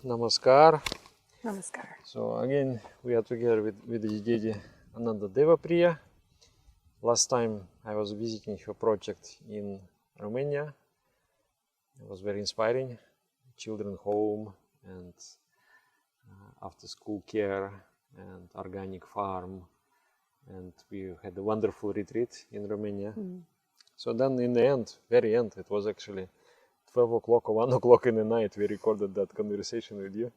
Namaskar. Namaskar. So again, we are together with the Didi Ananda Deva Priya. Last time I was visiting her project in Romania. It was very inspiring. Children home and after school care and organic farm. And we had a wonderful retreat in Romania. So then in the end, very end, it was actually 12 o'clock or 1 o'clock in the night, we recorded that conversation with you.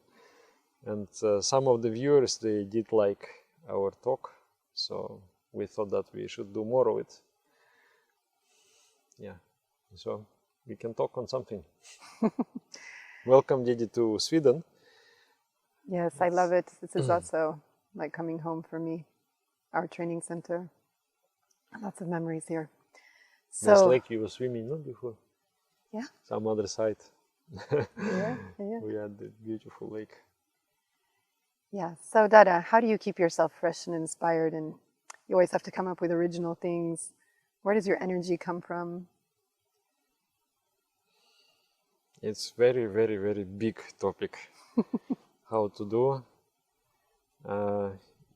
And some of the viewers, they did like our talk. So we thought that we should do more of it. Yeah, so we can talk on something. Welcome, Didi, to Sweden. Yes, I love it. This is also like coming home for me. Our training center. Lots of memories here. So, Nice lake you were swimming, no, before? Yeah. Some other side. Yeah. We had the beautiful lake. Yeah. So Dada, how do you keep yourself fresh and inspired? And you always have to come up with original things. Where does your energy come from? It's very, very, very big topic. How to do.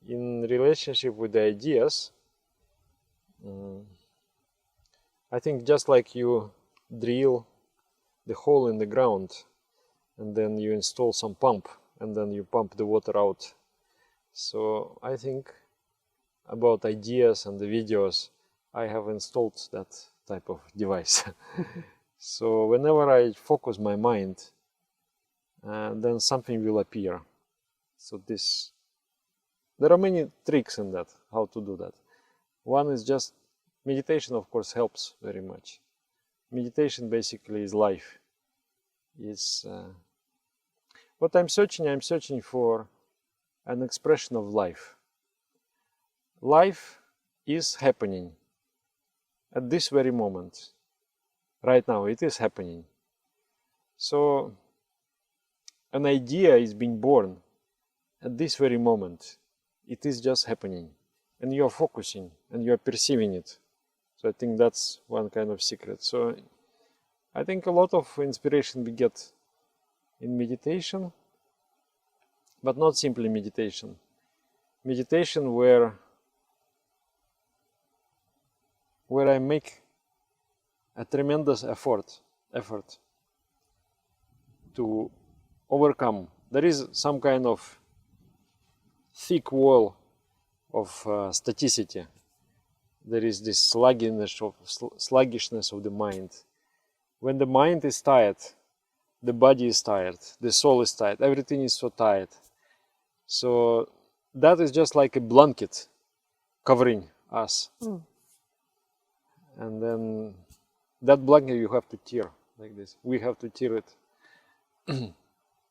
In relationship with the ideas, I think just like you drill the hole in the ground and then you install some pump and then you pump the water out. So I think about ideas and the videos, I have installed that type of device. So whenever I focus my mind, then something will appear. So there are many tricks in that, how to do that. One is just meditation, of course, helps very much. Meditation basically is life. It's what I'm searching for an expression of life. Life is happening at this very moment. Right now, it is happening. So an idea is being born at this very moment. It is just happening. And you are focusing and you are perceiving it. So I think that's one kind of secret. So I think a lot of inspiration we get in meditation, but not simply meditation. Meditation where I make a tremendous effort to overcome. There is some kind of thick wall of staticity. There is this sluggishness of the mind. When the mind is tired, the body is tired, the soul is tired, everything is so tired. So that is just like a blanket covering us. And then that blanket you have to tear like this. We have to tear it.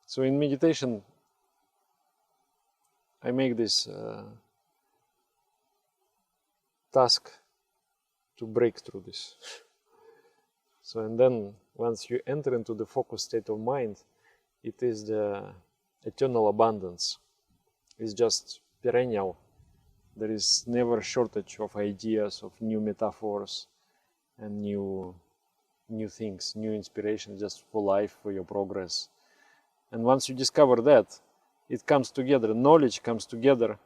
So in meditation, I make this task to break through this. So and then once you enter into the focused state of mind, it is the eternal abundance. It's just perennial. There is never shortage of ideas, of new metaphors and new things, new inspiration just for life, for your progress. And once you discover that, it comes together, knowledge comes together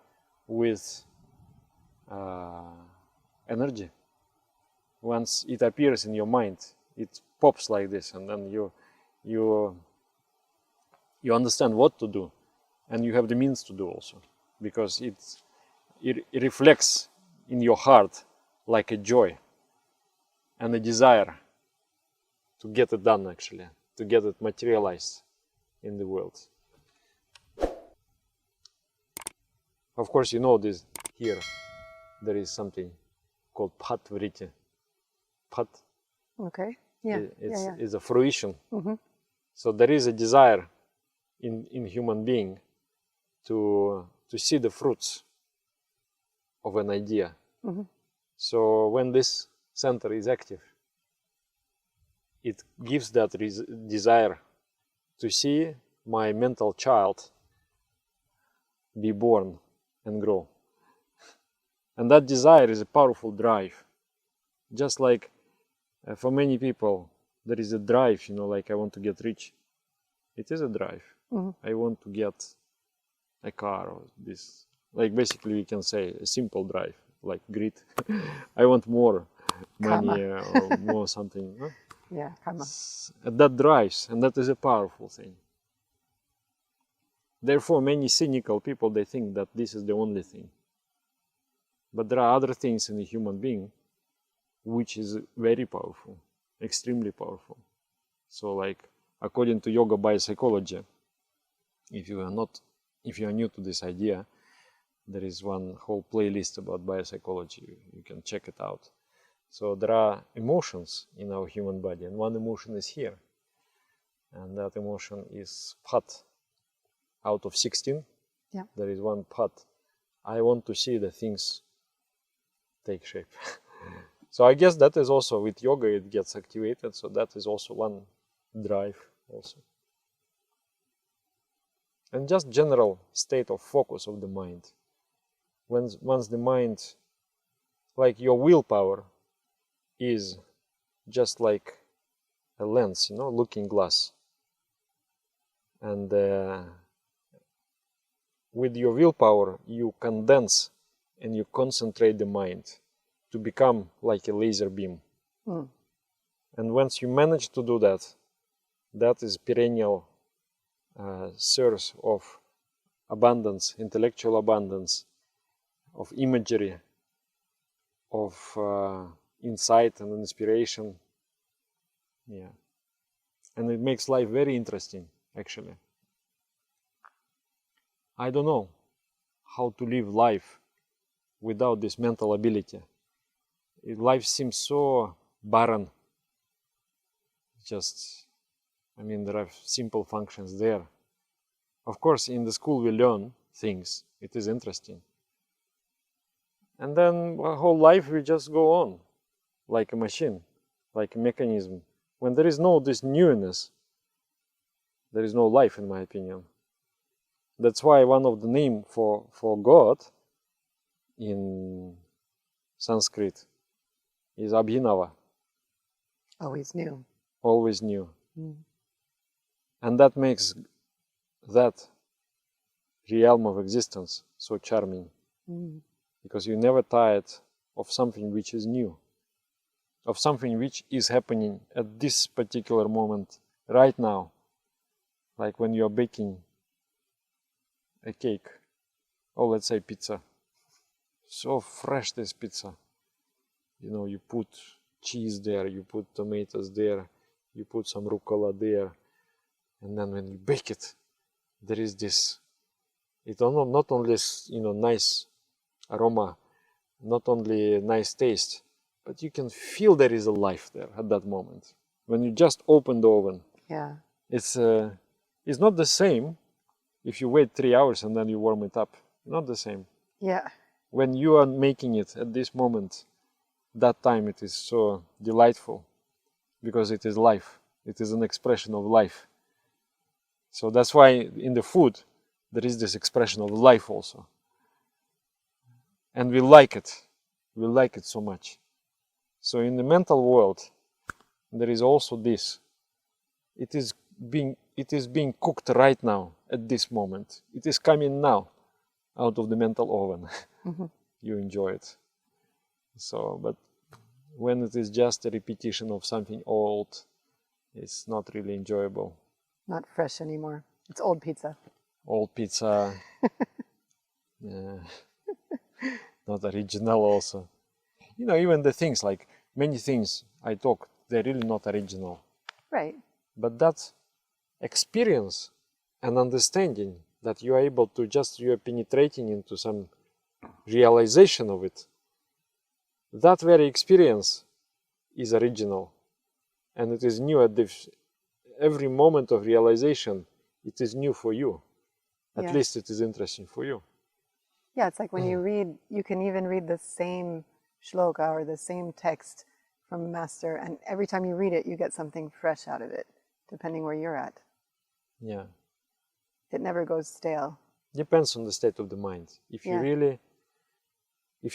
with energy. Once it appears in your mind, it pops like this, and then you understand what to do, and you have the means to do also, because it reflects in your heart like a joy and a desire to get it done, actually, to get it materialized in the world. Of course, you know this here. There is something called Phat Vritti. Phat. Okay. Yeah. It's a fruition. So there is a desire in human being to see the fruits of an idea. So when this center is active, it gives that desire to see my mental child be born and grow. And that desire is a powerful drive. Just like for many people, there is a drive, like I want to get rich. It is a drive. I want to get a car or this. Like basically we can say a simple drive, like grit. I want more money or more something. Huh? Yeah, karma. That drives, and that is a powerful thing. Therefore, many cynical people, they think that this is the only thing. But there are other things in a human being which is very powerful, extremely powerful. So like, according to yoga biopsychology, if you are new to this idea, there is one whole playlist about biopsychology. You can check it out. So there are emotions in our human body, and one emotion is here. And that emotion is phat. Out of 16, there is one phat. I want to see the things take shape. So I guess that is also with yoga, it gets activated. So that is also one drive also. And just general state of focus of the mind. Once the mind, like your willpower, is just like a lens, looking glass. And with your willpower, you condense and you concentrate the mind to become like a laser beam. And once you manage to do that, that is perennial source of abundance, intellectual abundance, of imagery, of insight and inspiration. Yeah. And it makes life very interesting, actually. I don't know how to live life without this mental ability. Life seems so barren. There are simple functions there. Of course, in the school we learn things. It is interesting. And then our whole life we just go on, like a machine, like a mechanism. When there is no this newness, there is no life, in my opinion. That's why one of the names for God in Sanskrit is Abhinava. Always new. Always new. And that makes that realm of existence so charming. Because you're never tired of something which is new, of something which is happening at this particular moment, right now. Like when you're baking a cake, or let's say pizza. So fresh, this pizza. You put cheese there, you put tomatoes there, you put some rucola there, and then when you bake it, there is this, not only nice aroma, not only nice taste, but you can feel there is a life there at that moment. When you just open the oven, it's not the same if you wait 3 hours and then you warm it up. Not the same. Yeah. When you are making it at this moment, that time it is so delightful because it is life. It is an expression of life. So that's why in the food there is this expression of life also. And we like it. We like it so much. So in the mental world, there is also this. It is being cooked right now, at this moment. It is coming now out of the mental oven. You enjoy it. So, but when it is just a repetition of something old, it's not really enjoyable. Not fresh anymore. It's old pizza. Old pizza. Not original also. Even the things, like many things I talk, they're really not original. Right. But that experience and understanding that you are able to you are penetrating into some realization of it, that very experience is original. And it is new at every moment of realization, it is new for you. At least it is interesting for you. Yeah, it's like when you read, you can even read the same shloka or the same text from a master, and every time you read it, you get something fresh out of it, depending where you're at. Yeah. It never goes stale. Depends on the state of the mind. If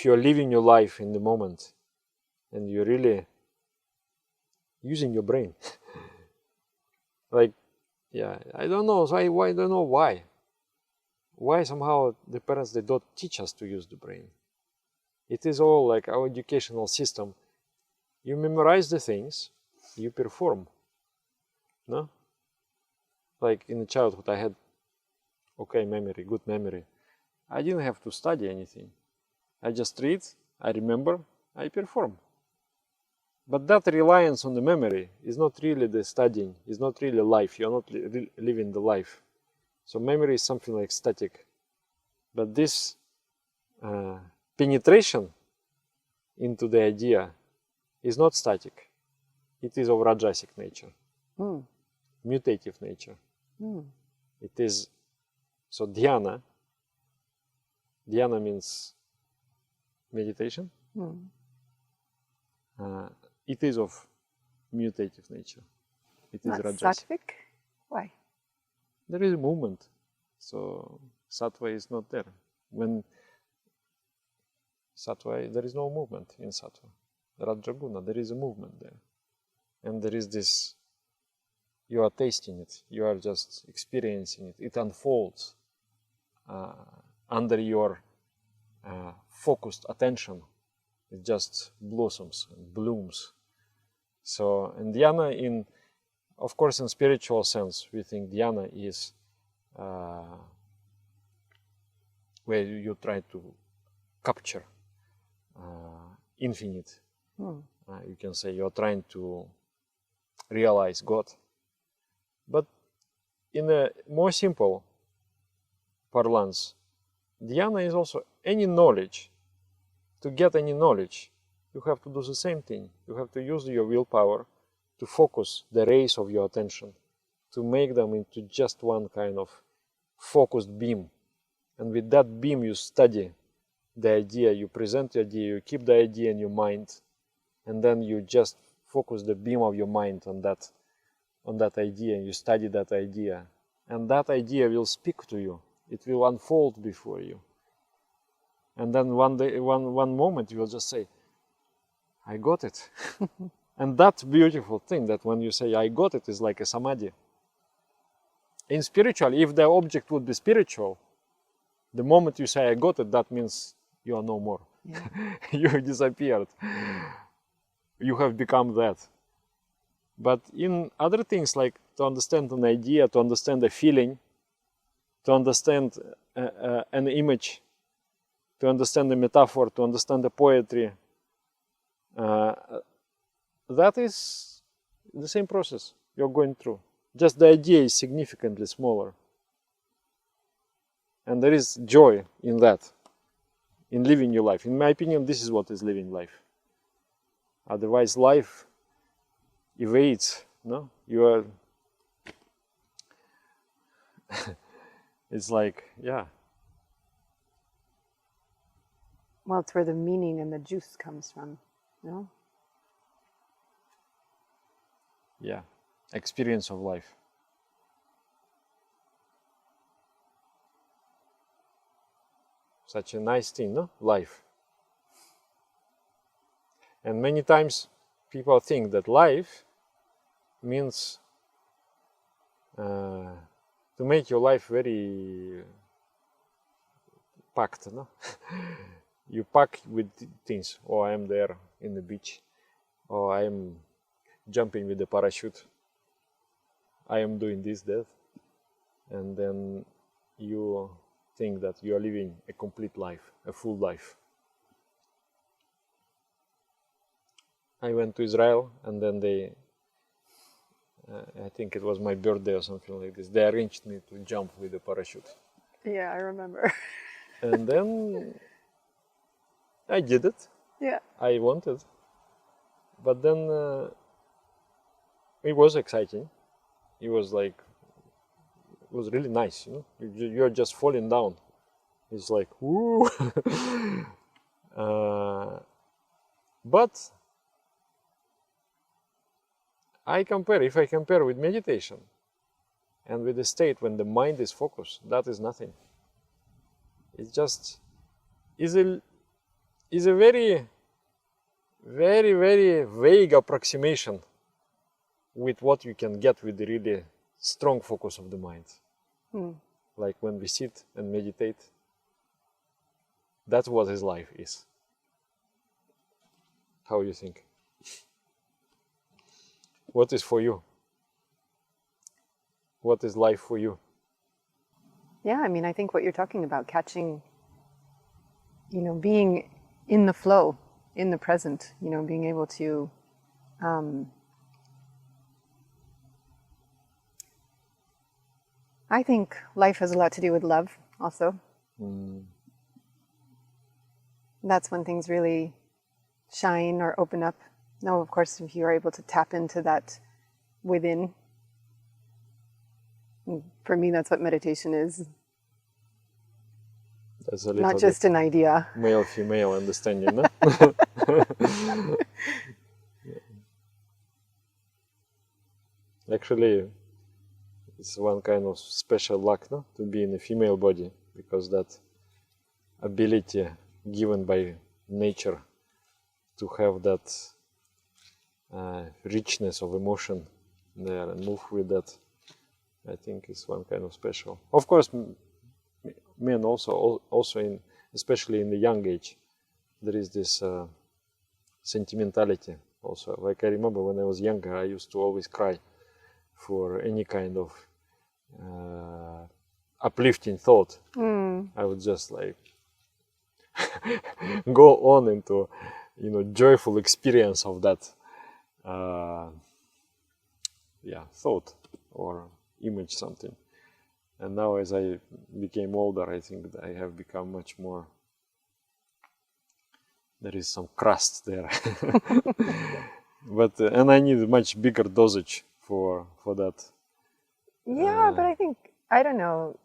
you're living your life in the moment, and you're really using your brain, like Yeah, I don't know. So I don't know why. Why somehow the parents, they don't teach us to use the brain. It is all like our educational system. You memorize the things, you perform. No? Like in childhood, I had okay memory, good memory. I didn't have to study anything. I just read, I remember, I perform. But that reliance on the memory is not really the studying, is not really life. You're not living the life. So memory is something like static. But this penetration into the idea is not static. It is of Rajasic nature, mutative nature. It is, so Dhyana means meditation. It is of mutative nature. It is Not Rajasic. sattvic? Why? There is a movement, so sattva is not there. When sattva, there is no movement in sattva. Rajaguna, there is a movement there. And there is this, you are tasting it, you are just experiencing it. It unfolds under your focused attention. It just blossoms and blooms. So, and Dhyana, of course, in spiritual sense, we think Dhyana is where you try to capture infinite. You can say you're trying to realize God. But in a more simple parlance, Dhyana is also any knowledge. To get any knowledge, you have to do the same thing. You have to use your willpower to focus the rays of your attention, to make them into just one kind of focused beam. And with that beam, you study the idea, you present the idea, you keep the idea in your mind, and then you just focus the beam of your mind on that idea, and you study that idea. And that idea will speak to you. It will unfold before you. And then one moment, you will just say, I got it. And that beautiful thing that when you say, I got it, is like a samadhi. In spiritual, if the object would be spiritual, the moment you say, I got it, that means you are no more. Yeah. You have disappeared. You have become that. But in other things, like to understand an idea, to understand a feeling, to understand an image, to understand the metaphor, to understand the poetry, that is the same process you're going through. Just the idea is significantly smaller. And there is joy in that, in living your life. In my opinion, this is what is living life. Otherwise, life evades, no? You are, it's like, yeah. Well, it's where the meaning and the juice comes from, no? Yeah, experience of life. Such a nice thing, no? Life. And many times people think that life means to make your life very packed, no? You pack with things. Oh, I am there in the beach. Oh, I am jumping with the parachute. I am doing this, that. And then you think that you are living a complete life, a full life. I went to Israel, and then they, I think it was my birthday or something like this, they arranged me to jump with a parachute. Yeah, I remember. And then I did it. Yeah. I wanted. But then it was exciting. It was like, it was really nice, you know. You're just falling down. It's like, woo! But if I compare with meditation and with the state when the mind is focused, that is nothing. It's just, is a very, very, very vague approximation with what you can get with the really strong focus of the mind. Mm. Like when we sit and meditate, that's what his life is. How you think? What is for you? What is life for you? Yeah, I mean, I think what you're talking about, catching, being in the flow, in the present, being able to I think life has a lot to do with love also. Mm. That's when things really shine or open up. Now, of course, if you're able to tap into that within, for me, that's what meditation is. That's a little Not just an idea. Male-female understanding, no? Actually, it's one kind of special luck, no? To be in a female body, because that ability given by nature to have that richness of emotion there and move with that, I think is one kind of special. Of course, men also in, especially in the young age, there is this sentimentality also. Like I remember when I was younger, I used to always cry for any kind of uplifting thought. I would just like go on into, joyful experience of that thought or image something. And now as I became older, I think that I have become much more, there is some crust there. But and I need a much bigger dosage for that. Yeah, but I think, I don't know,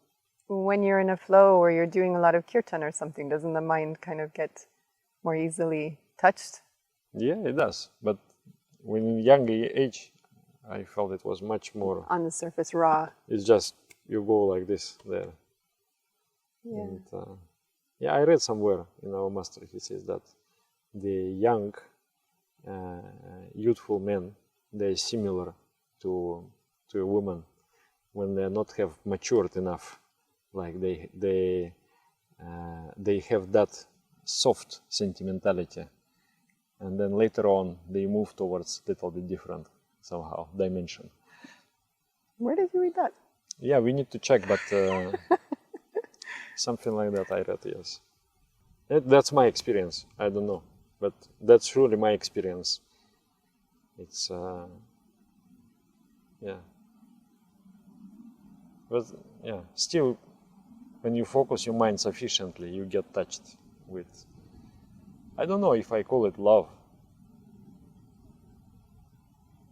when you're in a flow or you're doing a lot of kirtan or something, doesn't the mind kind of get more easily touched? Yeah, it does. But when in young age, I felt it was much more on the surface, raw. It's just you go like this there. Yeah. And, I read somewhere in our master, he says that the young, youthful men, they're similar to a woman when they not have matured enough. Like they have that soft sentimentality, and then later on they move towards little bit different somehow dimension. Where did you read that? Yeah, we need to check, but something like that I read, yes. That's my experience. I don't know, but that's truly my experience. It's but still, when you focus your mind sufficiently, you get touched with, I don't know if I call it love.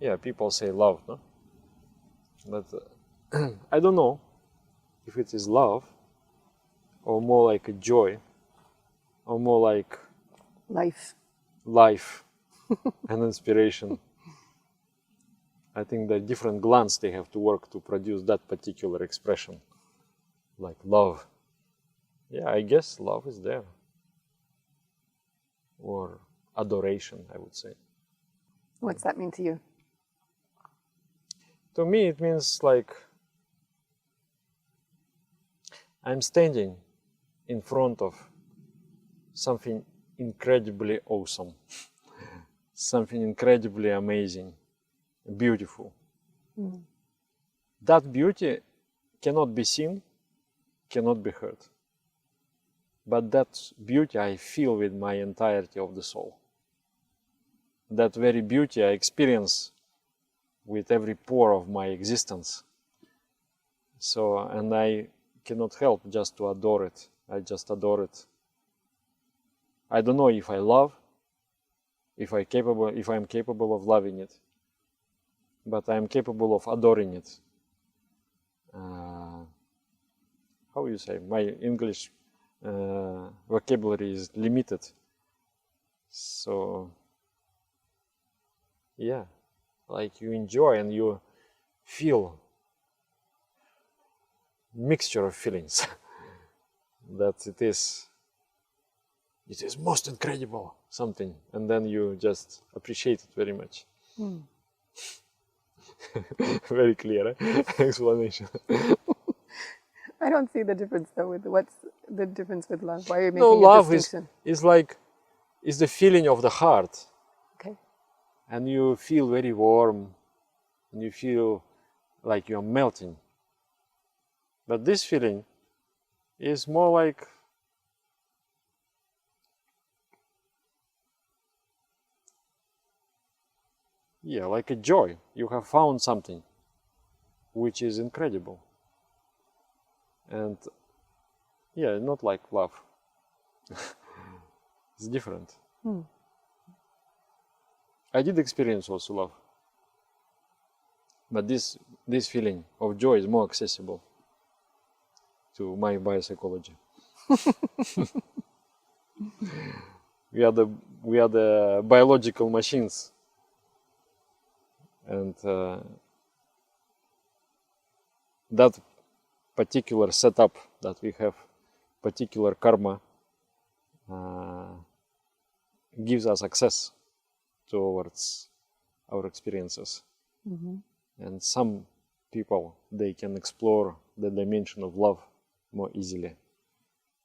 Yeah, people say love, no? But I don't know if it is love or more like a joy or more like life and inspiration. I think that different glands, they have to work to produce that particular expression, like love. Yeah, I guess love is there. Or adoration, I would say. What's that mean to you? To me, it means like I'm standing in front of something incredibly awesome, something incredibly amazing, beautiful. That beauty cannot be seen, cannot be heard. But that beauty I feel with my entirety of the soul. That very beauty I experience with every pore of my existence. So, and I cannot help just to adore it. I just adore it. I don't know if I love, if I'm capable of loving it, but I'm capable of adoring it. How you say? My English vocabulary is limited. So, yeah, like you enjoy and you feel mixture of feelings that it is most incredible something, and then you just appreciate it very much. Very clear explanation. I don't see the difference though. What's the difference with love? Why are you No, making a love distinction? is like, is the feeling of the heart. Okay. And you feel very warm, and you feel like you're melting. But this feeling is more like, yeah, like a joy. You have found something which is incredible. And yeah, not like love. It's different. I did experience also love. But this feeling of joy is more accessible to my biopsychology. We are the biological machines, and that particular setup that we have, particular karma, gives us access towards our experiences. And some people, they can explore the dimension of love more easily,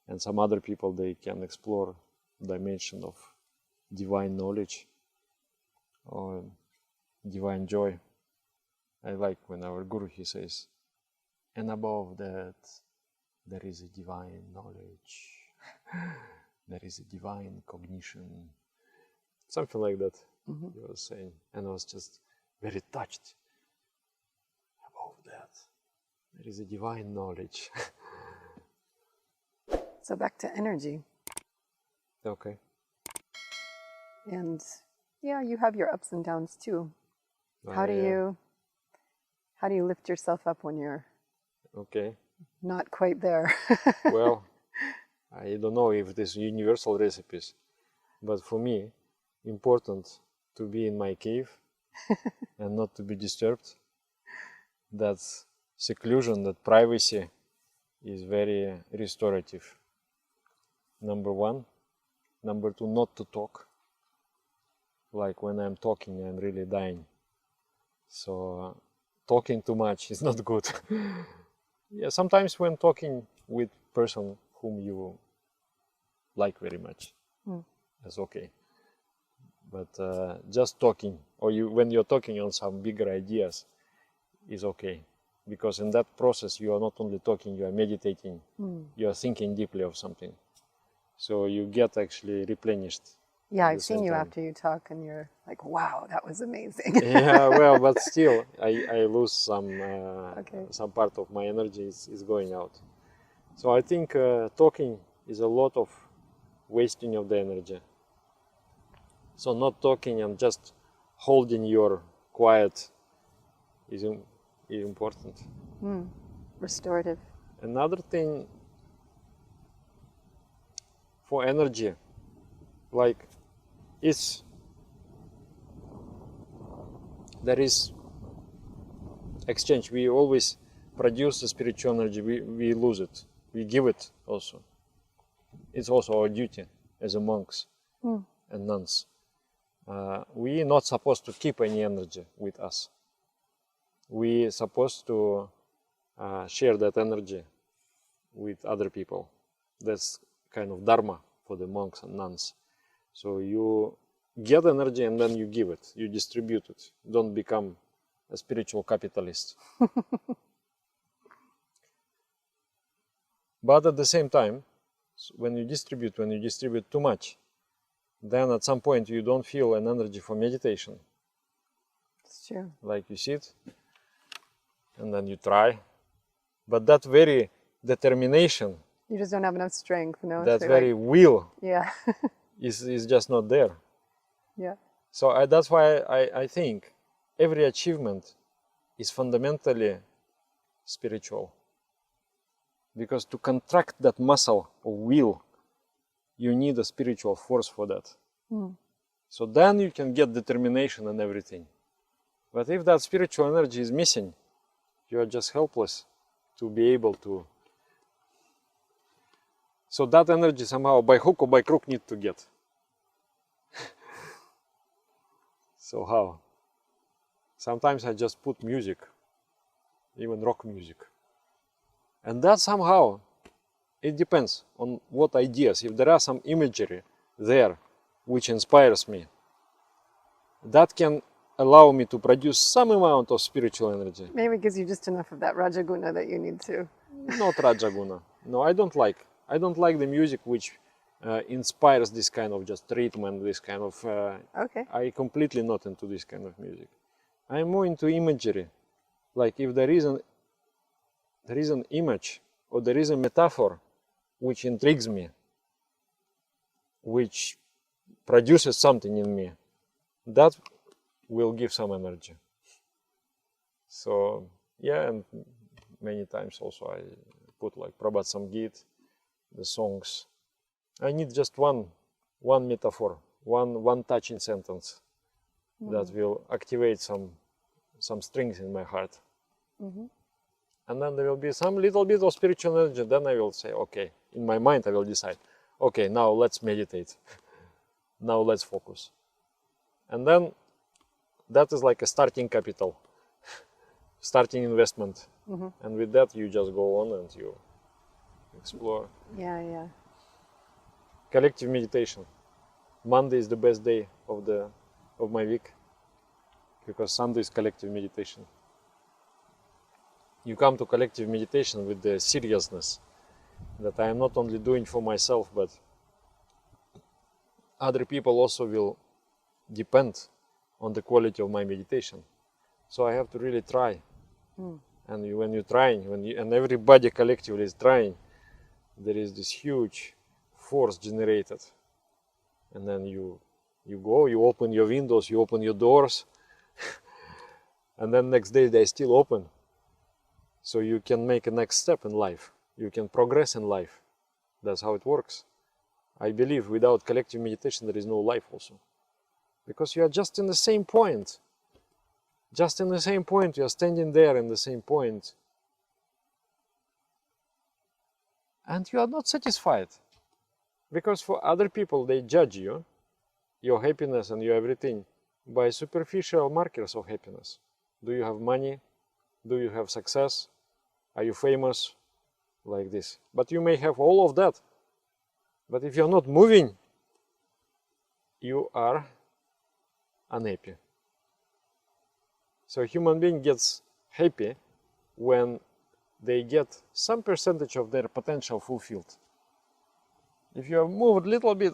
and some other people, they can explore dimension of divine knowledge or divine joy. I like when our guru, he says, and above that there is a divine knowledge, there is a divine cognition, something like that. He was saying, and I was just very touched. Above that there is a divine knowledge. So back to energy. Okay. And yeah, you have your ups and downs too. How do you lift yourself up when you're not quite there? Well, I don't know if this universal recipes, but for me, important to be in my cave and not to be disturbed. That seclusion, that privacy is very restorative. Number one. Number two, not to talk. Like when I'm talking, I'm really dying. So talking too much is not good. Yeah, sometimes when talking with person whom you like very much, that's okay. But just talking, or when you're talking on some bigger ideas, is okay. Because in that process, you are not only talking, you are meditating, you are thinking deeply of something. So you get actually replenished. Yeah, I've seen you after you talk and you're like, wow, that was amazing. Yeah, well, but still, I lose some part of my energy is going out. So I think talking is a lot of wasting of the energy. So not talking and just holding your quiet is important. Restorative. Another thing for energy, like there is exchange. We always produce the spiritual energy, we lose it, we give it also. It's also our duty as a monks and nuns. We are not supposed to keep any energy with us. We are supposed to share that energy with other people. That's kind of dharma for the monks and nuns. So you get energy and then you give it, you distribute it. Don't become a spiritual capitalist. But at the same time, when you distribute too much, then at some point you don't feel an energy for meditation. It's true. Like you sit and then you try, but that very determination, you just don't have enough strength, no? that very will, yeah, is just not there. Yeah. So that's why I think every achievement is fundamentally spiritual. Because to contract that muscle of will, you need a spiritual force for that. So then you can get determination and everything. But if that spiritual energy is missing, you are just helpless to be able to. So that energy somehow, by hook or by crook, need to get. So how? Sometimes I just put music, even rock music. And that somehow, it depends on what ideas. If there are some imagery there which inspires me, that can allow me to produce some amount of spiritual energy. Maybe it gives you just enough of that Rajaguna that you need to. Not Rajaguna. No, I don't like the music which inspires this kind of just treatment, this kind of... Okay. I completely not into this kind of music. I'm more into imagery. Like if there is an image or there is a metaphor which intrigues me, which produces something in me, that will give some energy. So yeah, and many times also I put like Prabhat Samgit, the songs. I need just one metaphor, one touching sentence that will activate some strings in my heart. And then there will be some little bit of spiritual energy. Then I will say, okay, in my mind I will decide, okay, now let's meditate. Now let's focus. And then that is like a starting capital, starting investment. And with that you just go on and you explore. Yeah. Collective meditation. Monday is the best day of my week, because Sunday is collective meditation. You come to collective meditation with the seriousness that I am not only doing for myself, but other people also will depend on the quality of my meditation. So I have to really try. And when you're trying, and everybody collectively is trying, there is this huge force generated. And then you go, you open your windows, you open your doors, and then next day they still open. So you can make a next step in life. You can progress in life. That's how it works. I believe without collective meditation there is no life also. Because you are just in the same point. Just in the same point, you are standing there in the same point. And you are not satisfied. Because for other people, they judge you, your happiness and your everything, by superficial markers of happiness. Do you have money? Do you have success? Are you famous? Like this. But you may have all of that. But if you're not moving, you are unhappy. So a human being gets happy when they get some percentage of their potential fulfilled. If you have moved a little bit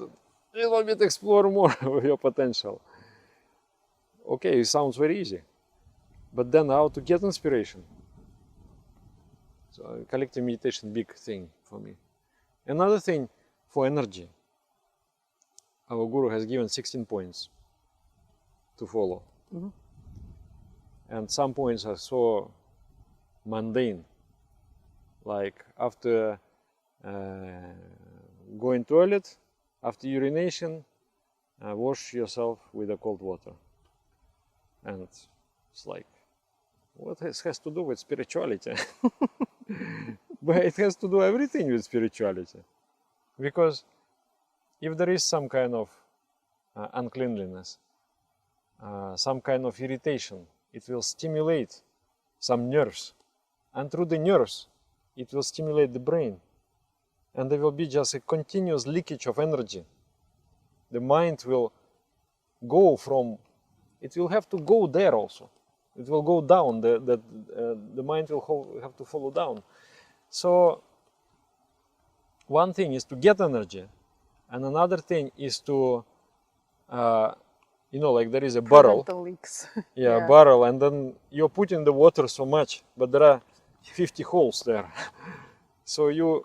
explore more of your potential. Okay, it sounds very easy. But then how to get inspiration? So collective meditation, big thing for me. Another thing for energy. Our guru has given 16 points to follow. And some points are so mundane. Like after going toilet, after urination, wash yourself with the cold water. And it's like, what this has to do with spirituality? But it has to do everything with spirituality. Because if there is some kind of uncleanliness, some kind of irritation, it will stimulate some nerves. And through the nerves, it will stimulate the brain. And there will be just a continuous leakage of energy. The mind will go from, it will have to go there also. It will go down, the mind will have to follow down. So one thing is to get energy, and another thing is to, like there is a barrel. Prevent the leaks. Yeah, a barrel, and then you're putting the water so much, but there are 50 holes there. So you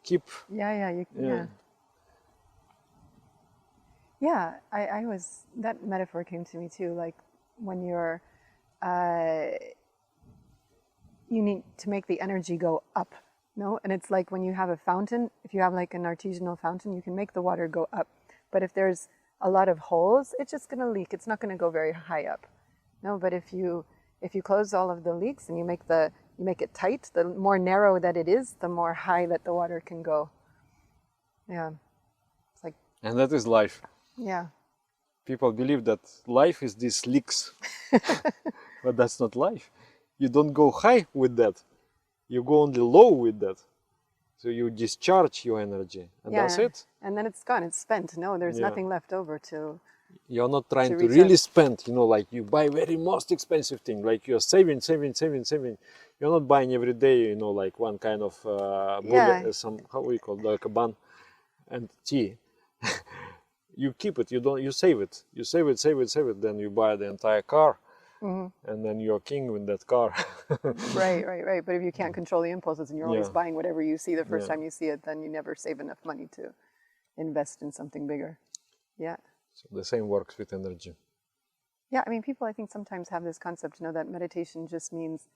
keep... Yeah, I was, that metaphor came to me too, like when you're, you need to make the energy go up, no? And it's like when you have a fountain, if you have like an artisanal fountain, you can make the water go up. But if there's a lot of holes, it's just gonna leak. It's not gonna go very high up. No, but if you close all of the leaks and you make it tight, the more narrow that it is, the more high that the water can go. Yeah. It's like, and that is life. yeah. people believe that life is these leaks, but that's not life. You don't go high with that. You go only low with that. So you discharge your energy, and that's it. And then it's gone. It's spent. No, there's nothing left over to. You're not trying to really spend. You know, like you buy very most expensive thing. Like you're saving. You're not buying every day. You know, like one kind of some, how we call it, like a bun and tea. You keep it. You save it. You save it. Then you buy the entire car. And then you're king with that car. Right. But if you can't control the impulses and you're always buying whatever you see the first time you see it, then you never save enough money to invest in something bigger. Yeah. So the same works with energy. Yeah, I mean, people I think sometimes have this concept, you know, that meditation just means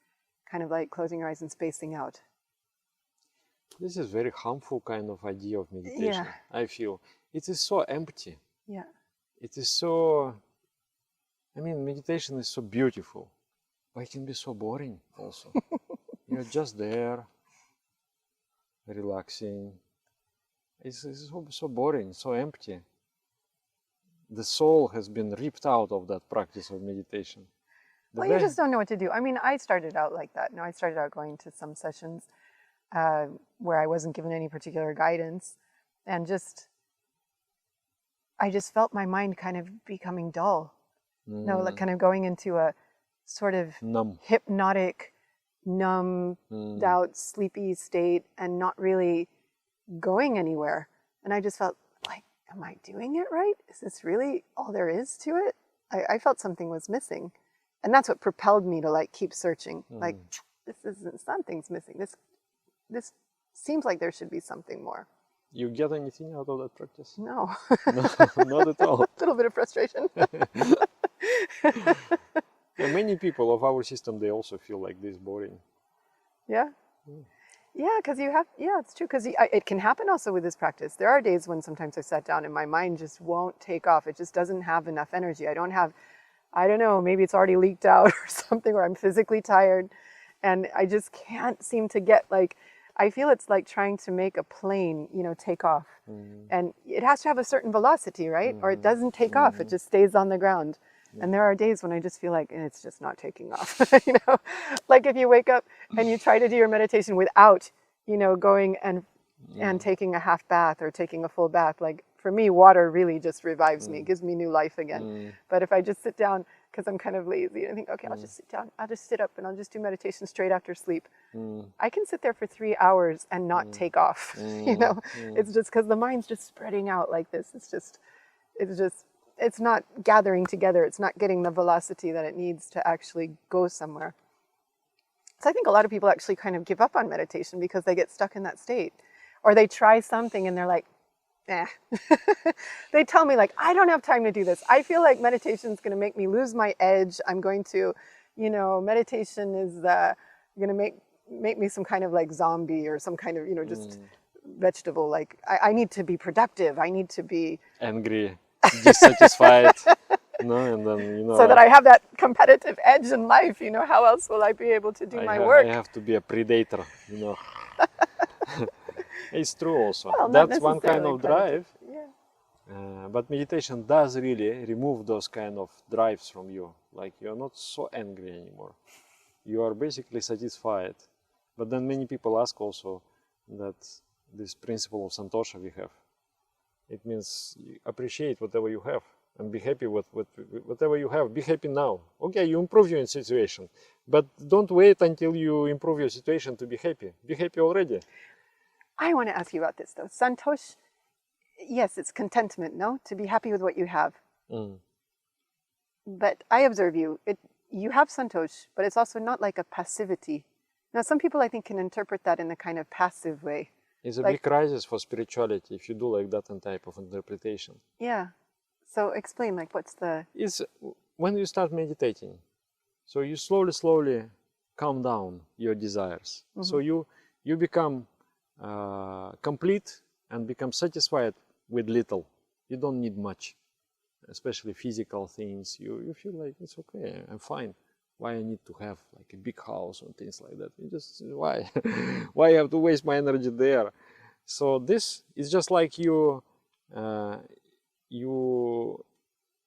kind of like closing your eyes and spacing out. This is very harmful kind of idea of meditation. Yeah. I feel it is so empty. Yeah. It is so. I mean, meditation is so beautiful, but it can be so boring also. You're just there, relaxing. It's so boring, so empty. The soul has been ripped out of that practice of meditation. Well, you just don't know what to do. I mean, I started out like that. No, I started out going to some sessions where I wasn't given any particular guidance, and I just felt my mind kind of becoming dull. No, like kind of going into a sort of hypnotic, numbed out, sleepy state and not really going anywhere. And I just felt like, am I doing it right? Is this really all there is to it? I felt something was missing. And that's what propelled me to like keep searching. Like, something's missing. This seems like there should be something more. You get anything out of that practice? No. Not at all. A little bit of frustration. And many people of our system, they also feel like this boring. Yeah. Yeah, because it's true. Because it can happen also with this practice. There are days when sometimes I sat down and my mind just won't take off. It just doesn't have enough energy. I don't know, maybe it's already leaked out or something, or I'm physically tired. And I just can't seem to get I feel it's like trying to make a plane, take off. And it has to have a certain velocity, right? Or it doesn't take off. It just stays on the ground. And there are days when I just feel like it's just not taking off. Like if you wake up and you try to do your meditation without, going and taking a half bath or taking a full bath. Like for me, water really just revives me, gives me new life again. But if I just sit down, because I'm kind of lazy, and I think, okay, I'll just sit down, I'll just sit up and I'll just do meditation straight after sleep. I can sit there for 3 hours and not take off, It's just because the mind's just spreading out like this. It's not gathering together. It's not getting the velocity that it needs to actually go somewhere. So I think a lot of people actually kind of give up on meditation because they get stuck in that state. Or they try something and they're like, eh. They tell me like, I don't have time to do this. I feel like meditation is going to make me lose my edge. I'm going to, meditation is going to make me some kind of like zombie or some kind of, just vegetable. Like I need to be productive. I need to be angry, dissatisfied. And then, so that I have that competitive edge in life, how else will I be able to do my work? I have to be a predator, It's true also. Well, that's one kind of drive. Yeah. But meditation does really remove those kind of drives from you. Like you're not so angry anymore. You are basically satisfied. But then many people ask also that this principle of Santosa we have. It means you appreciate whatever you have and be happy with whatever you have. Be happy now. Okay, you improve your situation, but don't wait until you improve your situation to be happy. Be happy already. I want to ask you about this though. Santosh, yes, it's contentment, no? To be happy with what you have. But I observe you have Santosh, but it's also not like a passivity. Now, some people I think can interpret that in a kind of passive way. It's a big crisis for spirituality if you do like that type of interpretation. Yeah. So explain, what's the... It's when you start meditating. So you slowly calm down your desires. So you become complete and become satisfied with little. You don't need much, especially physical things. You feel like it's okay, I'm fine. Why I need to have like a big house and things like that? Why? Why I have to waste my energy there? So this is just like you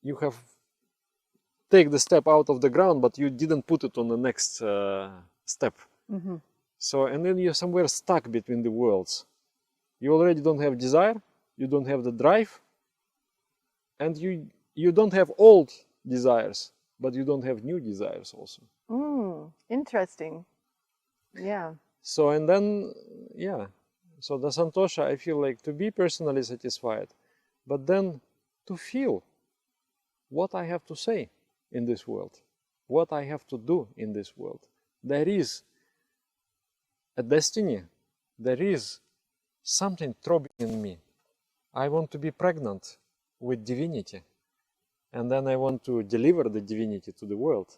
you have take the step out of the ground, but you didn't put it on the next step. Mm-hmm. So, and then you're somewhere stuck between the worlds. You already don't have desire, you don't have the drive, and you don't have old desires, but you don't have new desires also. Interesting. Yeah. So, and then, yeah. So the Santosa, I feel like to be personally satisfied, but then to feel what I have to say in this world, what I have to do in this world. There is a destiny, there is something throbbing in me. I want to be pregnant with divinity, and then I want to deliver the divinity to the world.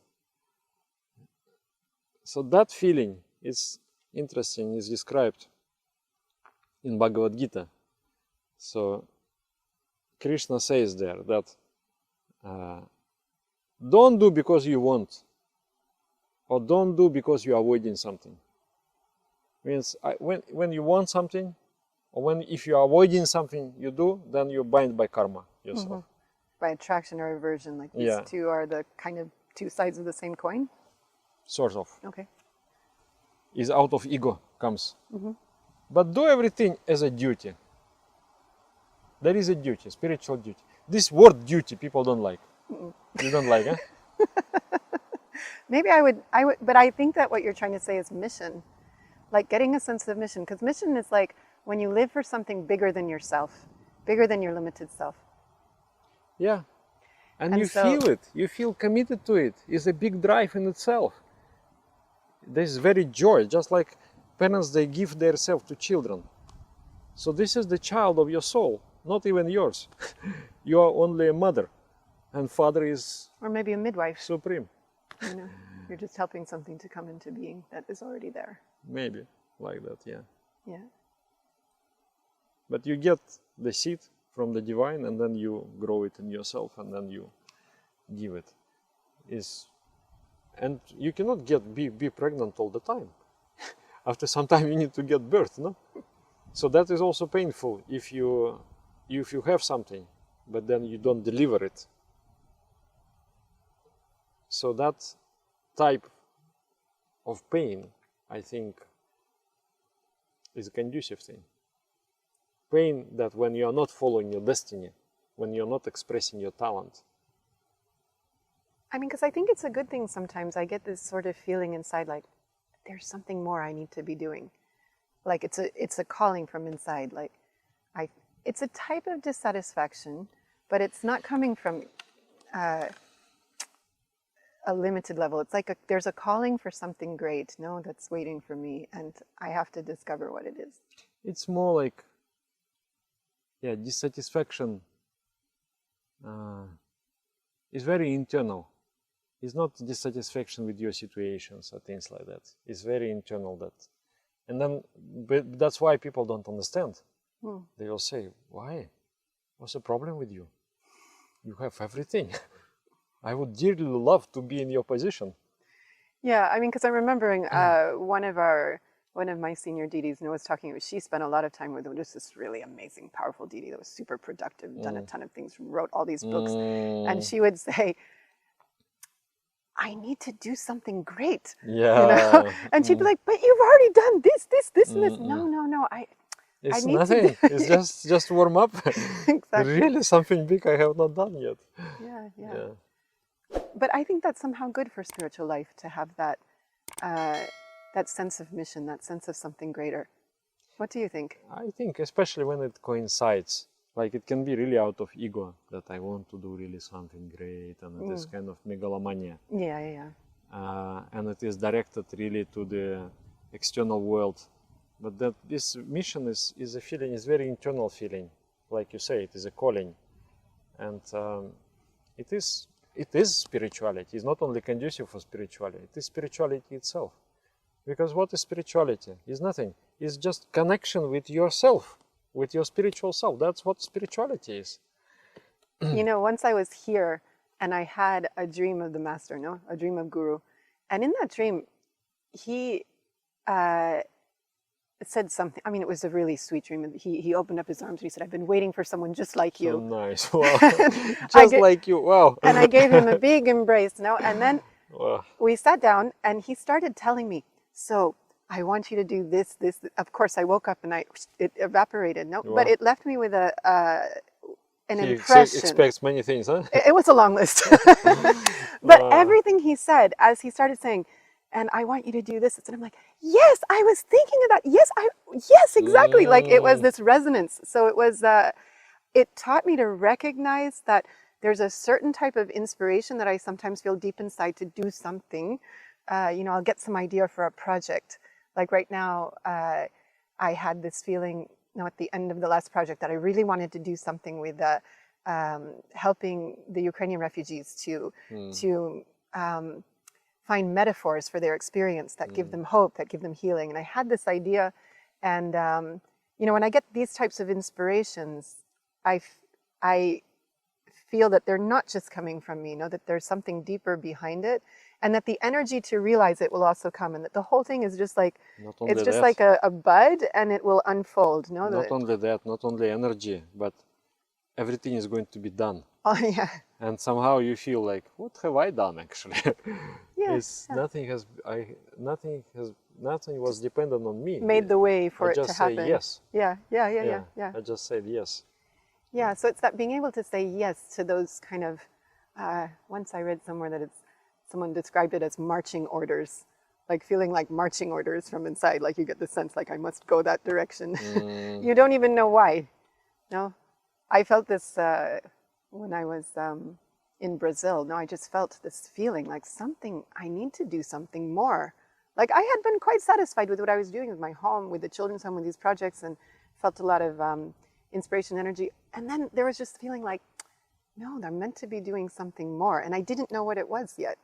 So that feeling is interesting, is described in Bhagavad Gita. So Krishna says there that don't do because you want, or don't do because you are avoiding something. Means when you want something, or if you are avoiding something you do, then you're bound by karma yourself. Mm-hmm. By attraction or aversion, like these two are the kind of two sides of the same coin? Sort of. Okay. Is out of ego comes. But do everything as a duty. There is a duty, spiritual duty. This word duty people don't like. You don't like, huh? Maybe I would, but I think that what you're trying to say is mission. Like getting a sense of mission. Because mission is like when you live for something bigger than yourself, bigger than your limited self. Yeah. And you feel it. You feel committed to it. It's a big drive in itself. This is very joy, just like parents, they give their self to children. So this is the child of your soul, not even yours. You are only a mother, and father is... Or maybe a midwife. Supreme. You know, you're just helping something to come into being that is already there. Maybe, like that, yeah. Yeah. But you get the seed from the divine, and then you grow it in yourself, and then you give it. And you cannot be pregnant all the time. After some time you need to get birth, no? So that is also painful if you have something, but then you don't deliver it. So that type of pain, I think, is a conducive thing. Pain that when you are not following your destiny, when you're not expressing your talent. I mean, because I think it's a good thing sometimes. I get this sort of feeling inside like, there's something more I need to be doing. Like it's a calling from inside. Like it's a type of dissatisfaction, but it's not coming from a limited level. It's like there's a calling for something great, no, that's waiting for me, and I have to discover what it is. It's more like, yeah, dissatisfaction is very internal. It's not dissatisfaction with your situations or things like that. It's very internal that. And then, but that's why people don't understand. They will say, why? What's the problem with you? You have everything. I would dearly love to be in your position. Yeah, I mean, because I'm remembering one of my senior Didis, was talking, she spent a lot of time with just this really amazing, powerful Didi that was super productive, done a ton of things, wrote all these books. And she would say, I need to do something great. Yeah. You know? And she'd be like, but you've already done this, and this. No. It's I need nothing. It's just warm up. Exactly. Really something big I have not done yet. Yeah. But I think that's somehow good for spiritual life, to have that sense of mission, that sense of something greater. What do you think? I think especially when it coincides, like it can be really out of ego that I want to do really something great, and it is kind of megalomania. Yeah. And it is directed really to the external world. But that this mission is a feeling, is very internal feeling. Like you say, it is a calling. And it is spirituality. It's not only conducive for spirituality, it is spirituality itself. Because what is spirituality? It's nothing. It's just connection with yourself, with your spiritual self. That's what spirituality is. You know, once I was here and I had a dream of the master, a dream of Guru. And in that dream, he said something. I mean, it was a really sweet dream. He opened up his arms and he said, "I've been waiting for someone just like So you." nice. Wow. I Just like you. Wow. and I gave him a big embrace, and then Wow. we sat down and he started telling me, "So I want you to do this, this." Of course, I woke up and it evaporated. No, Wow. but it left me with an He impression. expects many things, huh? It was a long list. But Wow. everything he said, as he started saying, "And I want you to do this," and I'm like, "Yes, I was thinking of that. Yes, exactly." Like it was this resonance. So it was, it taught me to recognize that there's a certain type of inspiration that I sometimes feel deep inside to do something. I'll get some idea for a project. Like right now, I had this feeling, at the end of the last project, that I really wanted to do something with helping the Ukrainian refugees to find metaphors for their experience that give them hope, that give them healing. And I had this idea, and when I get these types of inspirations, I feel that they're not just coming from me, that there's something deeper behind it, and that the energy to realize it will also come, and that the whole thing is just like, it's just like a bud, and it will unfold. Not only that, not only energy, but everything is going to be done. Oh yeah. And somehow you feel like, what have I done actually? Yes. Nothing was dependent on me. Made the way for I it to just say happen. yes. Yeah. I just said yes. Yeah, so it's that being able to say yes to those kind of, once I read somewhere that someone described it as marching orders, like feeling like marching orders from inside, like you get the sense like I must go that direction. You don't even know why. No, I felt this when I was in Brazil. No, I just felt this feeling like I need to do something more. Like I had been quite satisfied with what I was doing with my home, with the children's home, with these projects, and felt a lot of inspiration, energy. And then there was just feeling like, no, I'm meant to be doing something more. And I didn't know what it was yet.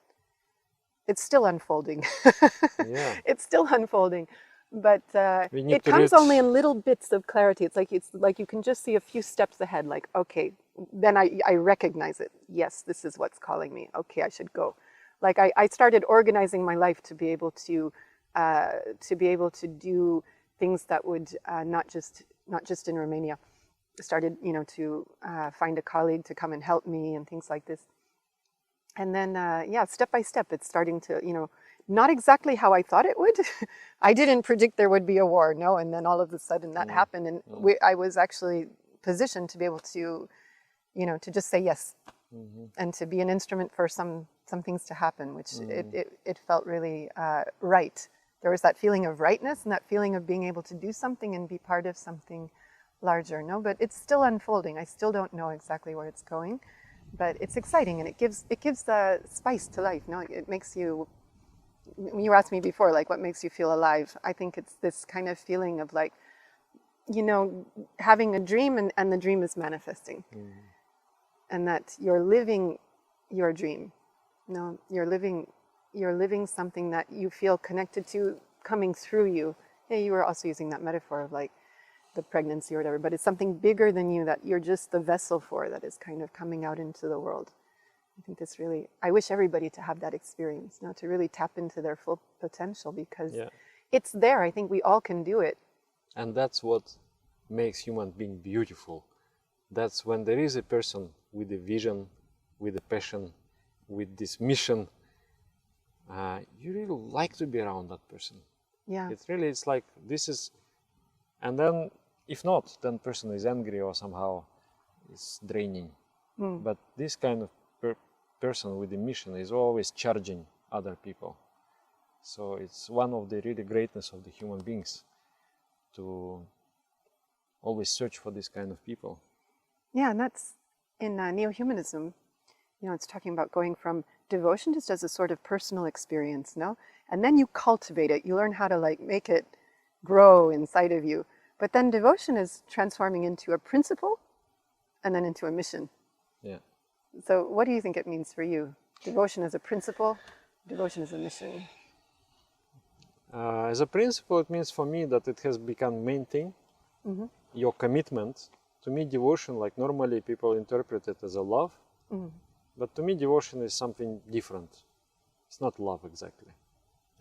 It's still unfolding. Yeah. It's still unfolding. But it to comes reach- only in little bits of clarity. It's like you can just see a few steps ahead. Like, okay, then I recognize it. Yes, this is what's calling me. Okay, I should go. Like I started organizing my life to be able to do things that would not just in Romania. Started, to find a colleague to come and help me and things like this. And then, step by step, it's starting to, not exactly how I thought it would. I didn't predict there would be a war, no. And then all of a sudden that happened, and I was actually positioned to be able to, to just say yes, and to be an instrument for some things to happen, which it felt really right. There was that feeling of rightness and that feeling of being able to do something and be part of something larger, no? But it's still unfolding. I still don't know exactly where it's going, but it's exciting, and it gives the spice to life, no? It makes you asked me before, like, what makes you feel alive? I think it's this kind of feeling of like, having a dream and the dream is manifesting, and that you're living your dream. No, you're living something that you feel connected to coming through you. Yeah, you were also using that metaphor of like the pregnancy or whatever, but it's something bigger than you that you're just the vessel for, that is kind of coming out into the world. I think this really, I wish everybody to have that experience, to really tap into their full potential, because it's there. I think we all can do it. And that's what makes human being beautiful. That's when there is a person with a vision, with a passion, with this mission, you really like to be around that person. Yeah. It's like, this is, and then if not, then person is angry or somehow it's draining. But this kind of person with a mission is always charging other people. So it's one of the really greatness of the human beings to always search for this kind of people. Yeah, and that's in neo-humanism. It's talking about going from devotion just as a sort of personal experience, no? And then you cultivate it. You learn how to like make it grow inside of you. But then devotion is transforming into a principle and then into a mission. Yeah. So what do you think it means for you? Devotion as a principle, devotion as a mission? As a principle, it means for me that it has become main thing. Your commitment. To me, devotion, like normally people interpret it as a love. But to me, devotion is something different. It's not love exactly.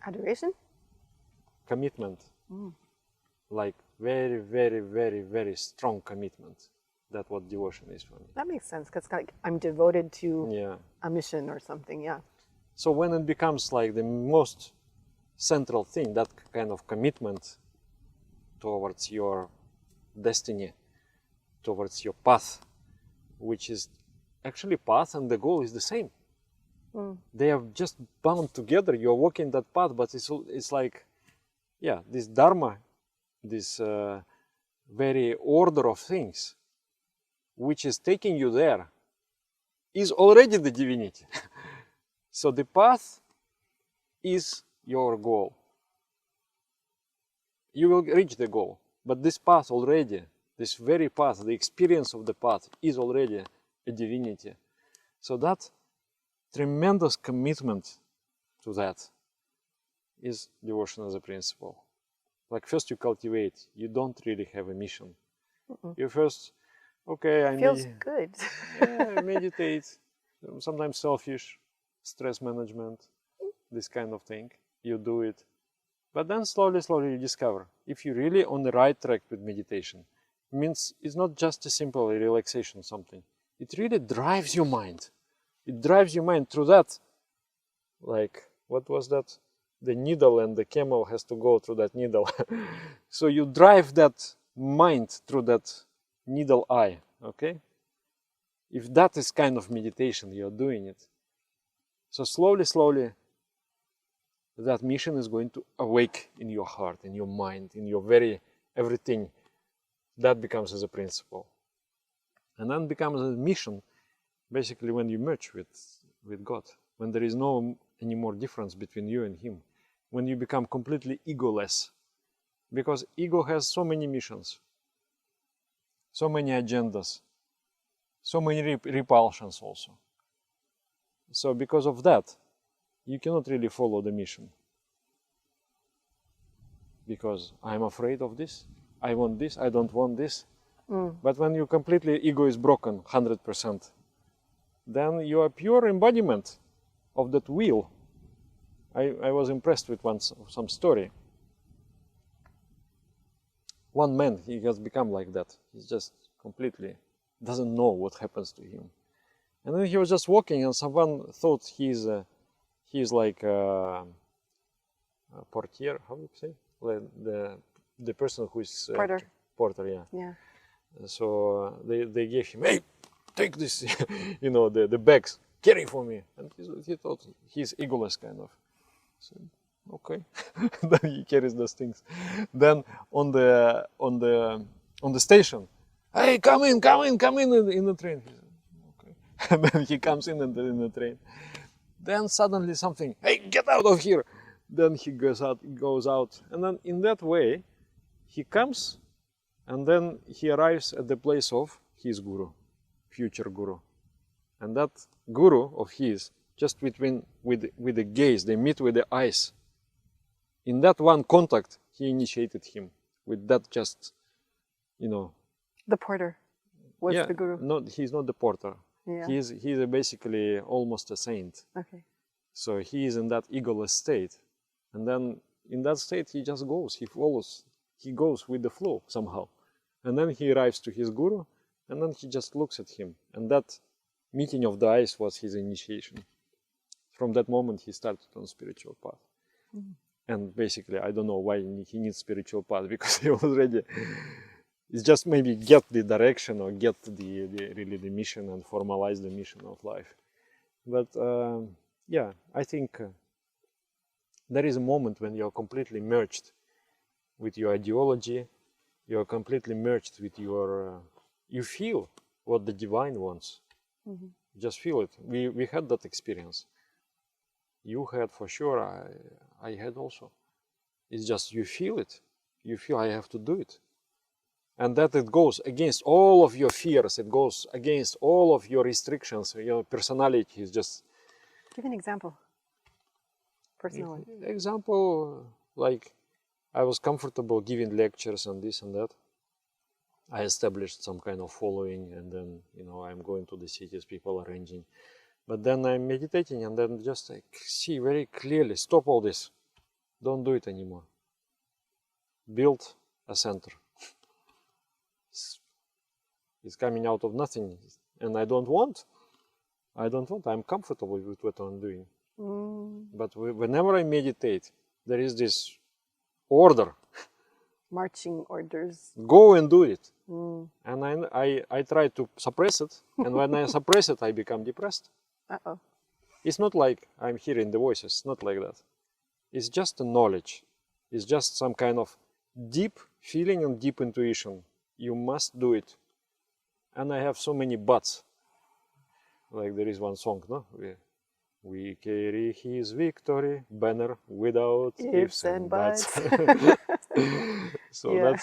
Adoration? Commitment. like very, very, very, very strong commitment. That's what devotion is for me. That makes sense, because like I'm devoted to Yeah. a mission or something. Yeah. So when it becomes like the most central thing, that kind of commitment towards your destiny, towards your path, which is actually path and the goal is the same. They are just bound together. You're walking that path, but it's like, yeah, this dharma, this very order of things, which is taking you there, is already the divinity. So the path is your goal. You will reach the goal, but this path already, this very path, the experience of the path is already a divinity. So that tremendous commitment to that is devotion as a principle. Like first you cultivate, you don't really have a mission. You first, okay, I Feels good. yeah, meditate, sometimes selfish, stress management, this kind of thing. You do it. But then slowly, slowly you discover if you're really on the right track with meditation. It means it's not just a simple relaxation something. It really drives your mind. It drives your mind through that. Like, what was that? The needle, and the camel has to go through that needle. So you drive that mind through that needle eye, okay? If that is kind of meditation, you're doing it. So slowly, slowly, that mission is going to awake in your heart, in your mind, in your very everything. That becomes as a principle. And then becomes a mission, basically when you merge with God. When there is no any more difference between you and Him. When you become completely egoless. Because ego has so many missions, so many agendas, so many repulsions also. So because of that, you cannot really follow the mission. Because I'm afraid of this, I want this, I don't want this. But when you completely, ego is broken 100%, then you are pure embodiment of that will. I was impressed with some story. One man, he has become like that. He's just completely doesn't know what happens to him. And then he was just walking, and someone thought he's like a portier. How do you say? Like the person who is Porter. Porter, yeah. Yeah. So they gave him, hey, take this, you know, the bags, carry for me. And he thought he's egoless kind of. So, okay. Then he carries those things. Then on the station, hey, come in in the train. He said, okay. And then he comes in the train. Then suddenly something, hey, get out of here. Then he goes out, and then in that way, he comes, and then he arrives at the place of his guru, future guru. And that guru of his, just with the gaze, they meet with the eyes. In that one contact, he initiated him with that just, you know. The porter was the guru. No, he's not the porter. Yeah. He's basically almost a saint. Okay. So he is in that egoless state. And then in that state, he just goes, he follows, he goes with the flow somehow. And then he arrives to his guru, and then he just looks at him. And that meeting of the eyes was his initiation. From that moment, he started on spiritual path. And basically, I don't know why he needs spiritual path, because he already, it's just maybe get the direction or get really the mission and formalize the mission of life. But yeah, I think there is a moment when you're completely merged with your ideology, you're completely merged with your, you feel what the divine wants. Just feel it. We had that experience. You had for sure, I had also. It's just you feel it. You feel I have to do it. And that it goes against all of your fears, it goes against all of your restrictions, your personality is just... Give an example, personally. Example, like I was comfortable giving lectures and this and that. I established some kind of following, and then, you know, I'm going to the cities, people arranging. But then I'm meditating, and then just like see very clearly, stop all this. Don't do it anymore. Build a center. It's coming out of nothing, and I don't want. I'm comfortable with what I'm doing. But whenever I meditate, there is this order. Marching orders. Go and do it. And I try to suppress it, and when I suppress it, I become depressed. Uh-oh. It's not like I'm hearing the voices. It's not like that. It's just a knowledge. It's just some kind of deep feeling and deep intuition. You must do it. And I have so many buts. Like there is one song, no? We carry his victory banner without ifs and buts. So Yeah.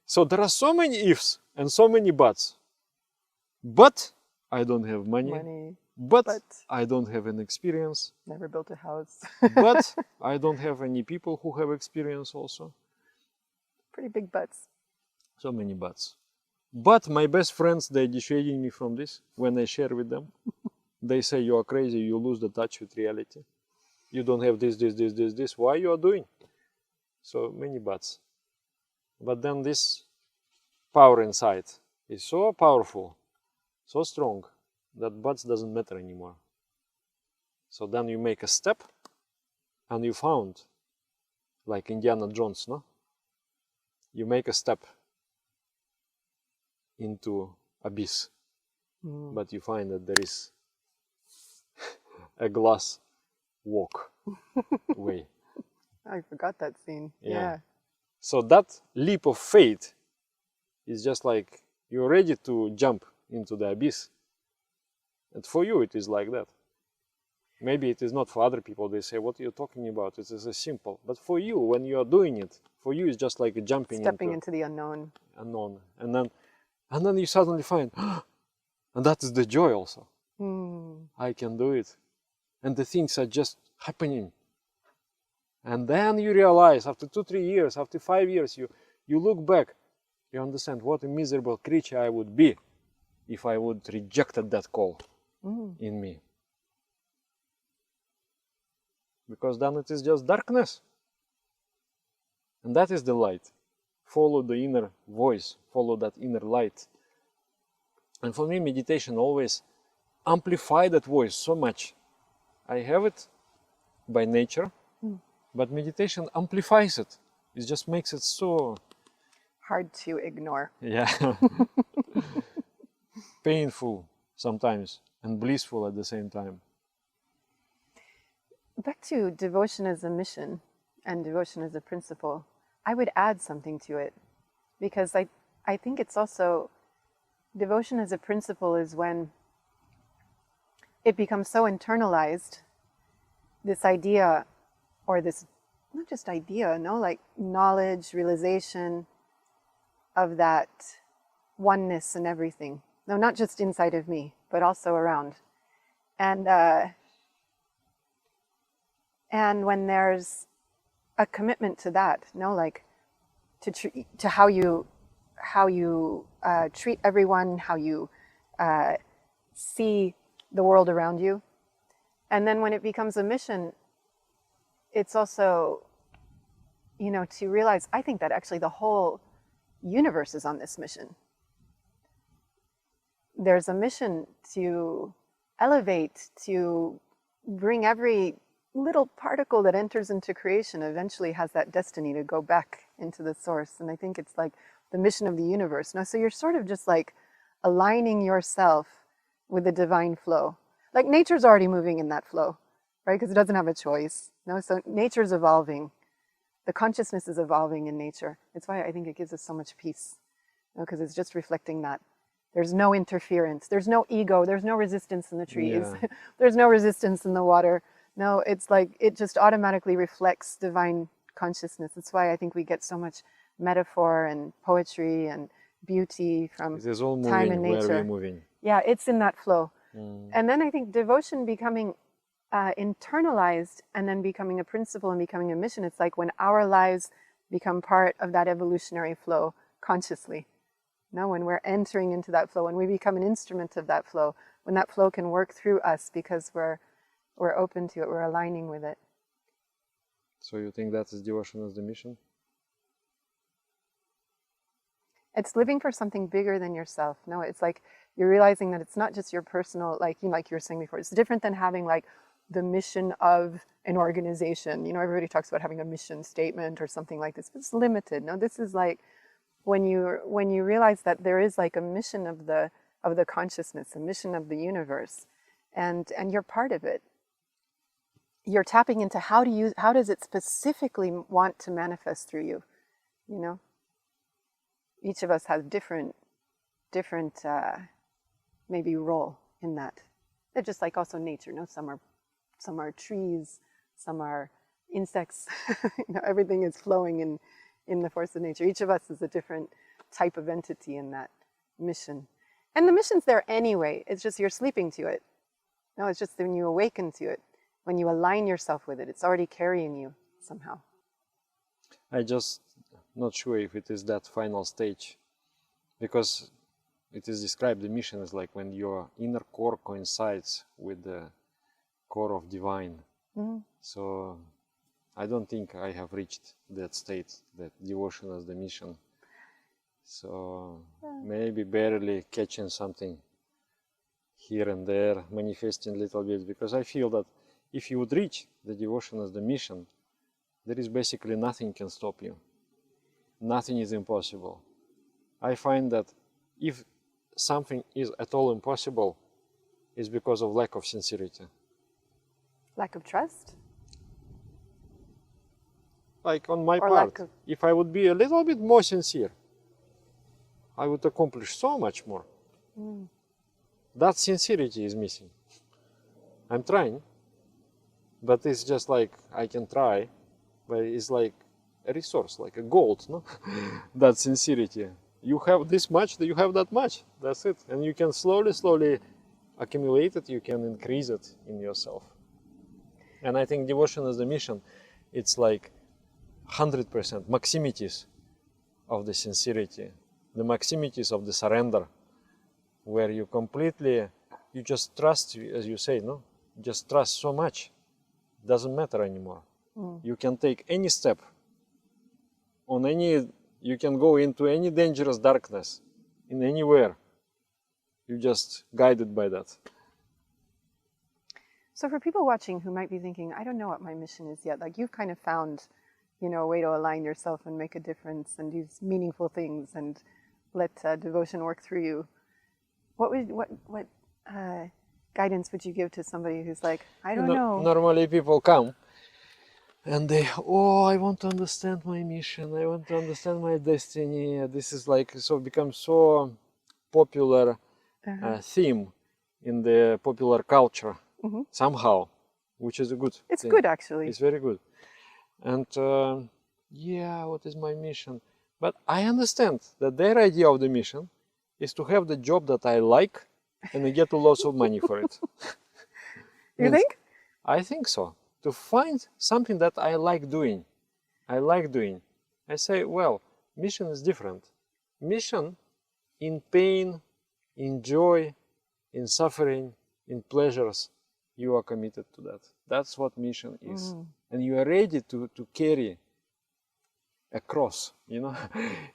so there are so many ifs and so many buts. But I don't have money. But I don't have an experience. Never built a house. But I don't have any people who have experience also. Pretty big butts. So many buts. But my best friends, they're dissuading me from this when I share with them. They say, you are crazy, you lose the touch with reality. You don't have this. Why you are doing? So many buts. But then this power inside is so powerful, so strong, that buts doesn't matter anymore. So then you make a step, and you found, like Indiana Jones, no? You make a step into abyss, but you find that there is a glass walk way. I forgot that scene. Yeah. So that leap of faith is just like you're ready to jump into the abyss. And for you, it is like that. Maybe it is not for other people. They say, what are you talking about? It is a simple. But for you, when you are doing it, for you, it's just like stepping into the unknown. And then you suddenly find, and that is the joy also. I can do it. And the things are just happening. And then you realize, after 2-3 years, after 5 years, you look back, you understand what a miserable creature I would be if I would rejected that call in me. Because then it is just darkness. And that is the light. Follow the inner voice, follow that inner light. And for me, meditation always amplifies that voice so much. I have it by nature, but meditation amplifies it. It just makes it so hard to ignore. Yeah. Painful sometimes and blissful at the same time. Back to devotion as a mission and devotion as a principle, I would add something to it, because I think it's also, devotion as a principle is when it becomes so internalized, this idea, or this, not just idea, no, like knowledge, realization of that oneness in everything. No, not just inside of me, but also around. And when there's a commitment to that, no, like to how you treat everyone, how you see the world around you. And then when it becomes a mission, it's also, to realize, I think that actually the whole universe is on this mission. There's a mission to elevate, to bring every little particle that enters into creation eventually has that destiny to go back into the source. And I think it's like the mission of the universe. Now, so you're sort of just like aligning yourself with the divine flow. Like nature's already moving in that flow, right? Because it doesn't have a choice. No, so nature's evolving. The consciousness is evolving in nature. It's why I think it gives us so much peace, because it's just reflecting that. There's no interference. There's no ego. There's no resistance in the trees. Yeah. There's no resistance in the water. No, it's like it just automatically reflects divine consciousness. That's why I think we get so much metaphor and poetry and beauty from It is all moving time and nature. where we're moving. Yeah, it's in that flow. And then I think devotion becoming internalized and then becoming a principle and becoming a mission. It's like when our lives become part of that evolutionary flow consciously. No, when we're entering into that flow, when we become an instrument of that flow, when that flow can work through us because we're open to it, we're aligning with it. So you think that is devotion as the mission? It's living for something bigger than yourself. No, it's like you're realizing that it's not just your personal, like you were saying before, it's different than having like the mission of an organization. You know, everybody talks about having a mission statement or something like this, but it's limited. No, this is like when you realize that there is like a mission of the consciousness, a mission of the universe, and you're part of it. You're tapping into how does it specifically want to manifest through you, you know? Each of us has different maybe role in that. They're just like also nature, no? Some are trees, some are insects. You know, everything is flowing in the force of nature. Each of us is a different type of entity in that mission. And the mission's there anyway. It's just you're sleeping to it. No, it's just when you awaken to it, when you align yourself with it, it's already carrying you somehow. I just not sure if it is that final stage, because it is described, the mission is like when your inner core coincides with the core of divine. Mm-hmm. So I don't think I have reached that state, that devotion as the mission. So maybe barely catching something here and there, manifesting a little bit, because I feel that if you would reach the devotion as the mission, there is basically nothing can stop you. Nothing is impossible. I find that if something is at all impossible, it's because of lack of sincerity. Lack of trust? Like on my part, if I would be a little bit more sincere, I would accomplish so much more. Mm. That sincerity is missing. I'm trying, but it's just like I can try, but it's like a resource, like a gold, no? That sincerity. You have this much, you have that much. That's it. And you can slowly accumulate it, you can increase it in yourself. And I think devotion as the mission, it's like 100% maximities of the sincerity, the maximities of the surrender, where you completely, you just trust, as you say, no? Just trust so much. Doesn't matter anymore. Mm. You can take any step on any, you can go into any dangerous darkness in anywhere. You just guided by that. So for people watching who might be thinking, I don't know what my mission is yet, like you've kind of found, you know, a way to align yourself and make a difference and do meaningful things and let devotion work through you. What guidance would you give to somebody who's like, I don't know? Normally people come and they, I want to understand my mission, I want to understand my destiny. This is like, so becomes so popular theme in the popular culture. Mm-hmm. Somehow, which is a good It's thing. Good, actually. It's very good. And what is my mission? But I understand that their idea of the mission is to have the job that I like and I get lots of money for it. You think? I think so. To find something that I like doing. I say, well, mission is different. Mission in pain, in joy, in suffering, in pleasures, you are committed to that. That's what mission is. Mm. And you are ready to carry a cross, you know.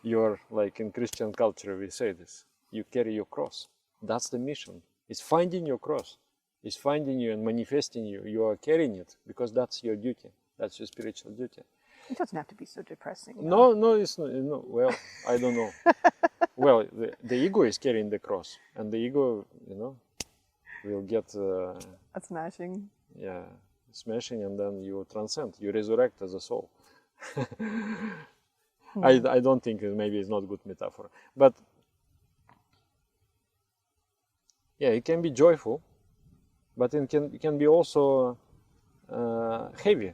You're like in Christian culture, we say this. You carry your cross. That's the mission. It's finding your cross. It's finding you and manifesting you. You are carrying it because that's your duty. That's your spiritual duty. It doesn't have to be so depressing. No, it's not. No, well, I don't know. Well, the ego is carrying the cross. And the ego, you know, will get... a smashing. Yeah, smashing, and then you transcend. You resurrect as a soul. I don't think maybe it's not a good metaphor. But yeah, it can be joyful, but it can be also heavy.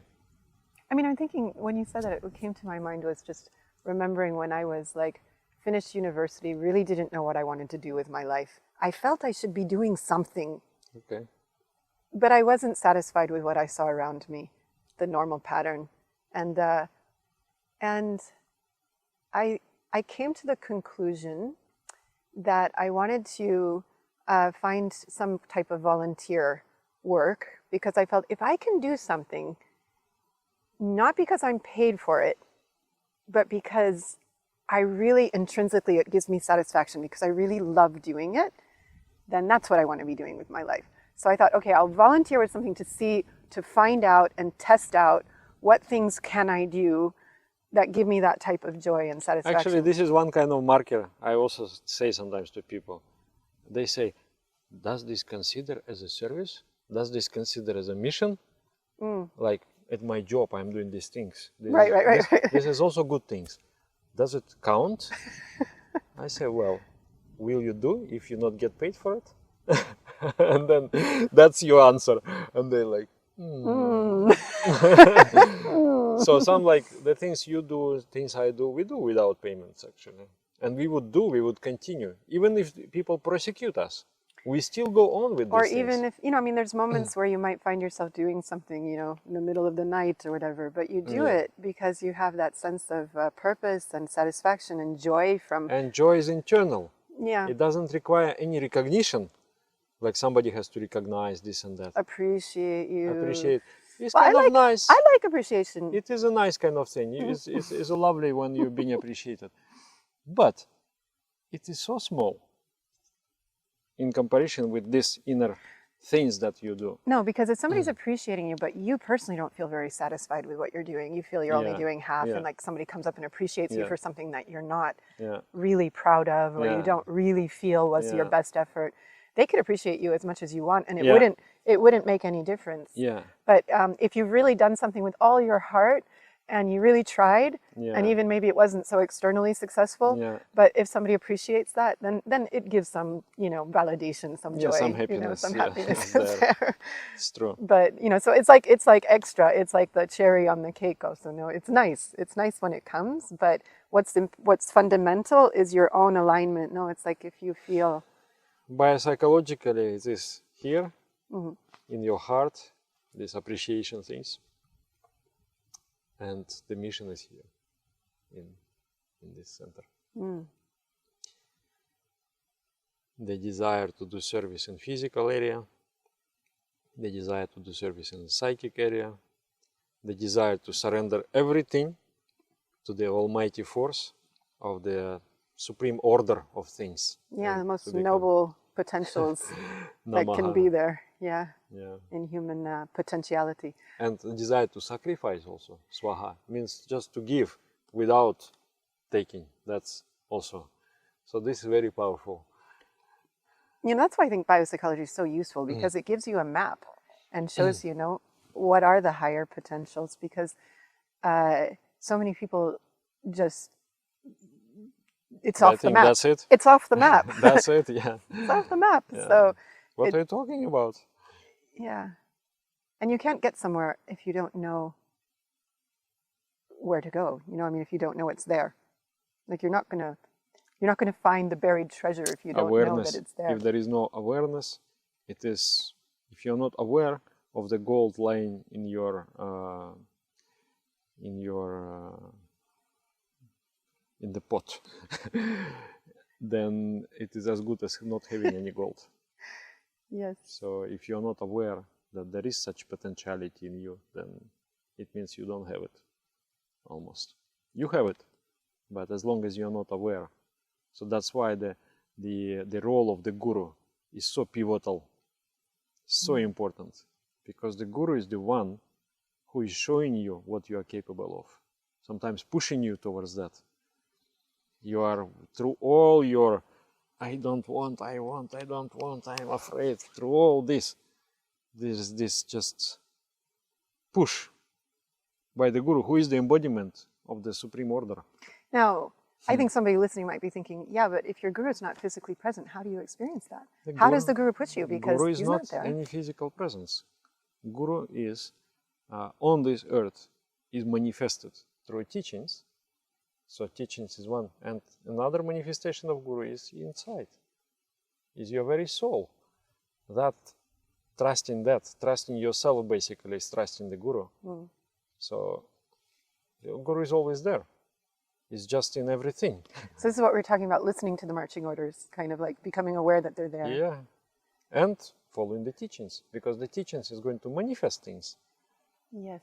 I mean, I'm thinking, when you said that, what came to my mind was just remembering when I was like finished university, really didn't know what I wanted to do with my life. I felt I should be doing something. Okay. But I wasn't satisfied with what I saw around me, the normal pattern. And I came to the conclusion that I wanted to find some type of volunteer work, because I felt if I can do something, not because I'm paid for it, but because I really intrinsically, it gives me satisfaction because I really love doing it, then that's what I want to be doing with my life. So I thought, okay, I'll volunteer with something to see, to find out and test out what things can I do that give me that type of joy and satisfaction. Actually, this is one kind of marker I also say sometimes to people. They say, does this consider as a service? Does this consider as a mission? Like at my job, I'm doing these things. Right. This is also good things. Does it count? I say, well, will you do if you not get paid for it? And then that's your answer. And they're like, So some like the things you do, things I do, we do without payments actually. And we would continue. Even if people prosecute us, we still go on with or these even things. if, I mean, there's moments where you might find yourself doing something, in the middle of the night or whatever, but you do it because you have that sense of purpose and satisfaction and joy from... And joy is internal. Yeah. It doesn't require any recognition. Like somebody has to recognize this and that. Appreciate you. Appreciate. It's Well, kind of nice. I like appreciation. It is a nice kind of thing. It's lovely when you're being appreciated. But it is so small in comparison with these inner things that you do. No, because if somebody's appreciating you, but you personally don't feel very satisfied with what you're doing, you feel you're only doing half, and like somebody comes up and appreciates you for something that you're not really proud of, or you don't really feel was your best effort, they could appreciate you as much as you want, and it wouldn't make any difference. Yeah. But if you've really done something with all your heart, and you really tried, and even maybe it wasn't so externally successful, but if somebody appreciates that, then it gives some, validation, some joy, some happiness, some happiness is there. It's true. But so it's like extra. It's like the cherry on the cake. Also, no, it's nice. It's nice when it comes. But what's fundamental is your own alignment. No, it's like if you feel Biopsychologically, it is here in your heart. These appreciation things. And the mission is here, in this center. The desire to do service in physical area, the desire to do service in the psychic area, the desire to surrender everything to the almighty force of the supreme order of things. Yeah, the most noble potentials that can be there. Yeah. In human potentiality. And the desire to sacrifice also, swaha, means just to give without taking. That's also. So this is very powerful. That's why I think biopsychology is so useful, because it gives you a map and shows you, what are the higher potentials, because so many people just, it's off the map. That's it. It's off the map. That's it, yeah. It's off the map. Yeah. So what are you talking about? Yeah. And you can't get somewhere if you don't know where to go. If you don't know it's there. Like you're not gonna find the buried treasure if you don't know that it's there. If there is no awareness, it is, if you're not aware of the gold lying in your in the pot, then it is as good as not having any gold. Yes. So if you're not aware that there is such potentiality in you, then it means you don't have it, almost. You have it, but as long as you're not aware. So that's why the role of the guru is so pivotal, so important, because the guru is the one who is showing you what you are capable of, sometimes pushing you towards that. You are, through all your I don't want, I'm afraid, through all this, there's this just push by the guru, who is the embodiment of the supreme order. Now, I think somebody listening might be thinking, yeah, but if your guru is not physically present, how do you experience that? How does the guru push you? Because guru is he's not there. any physical presence. Guru is on this earth, is manifested through teachings. So teachings is one, and another manifestation of guru is inside, is your very soul. That trusting yourself basically is trusting the guru. So the guru is always there. It's just in everything. So this is what we're talking about, listening to the marching orders, kind of like becoming aware that they're there. Yeah, and following the teachings, because the teachings is going to manifest things. Yes.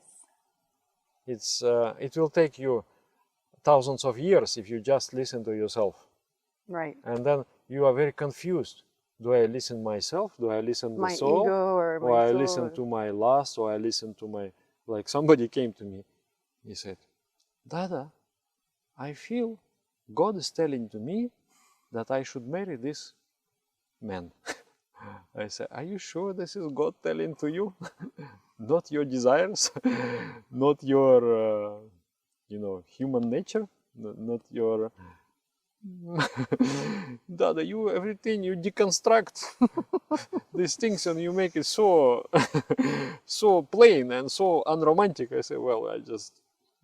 It will take you thousands of years if you just listen to yourself. Right. And then you are very confused. Do I listen myself? Do I listen the My soul? ego or Or my I soul. listen to my lust? Or I listen to my... Like somebody came to me. He said, Dada, I feel God is telling to me that I should marry this man. I said, are you sure this is God telling to you? Not your desires, not your, human nature, not your... Dada, you everything, you deconstruct these things and you make it so, so plain and so unromantic. I say, well, I just,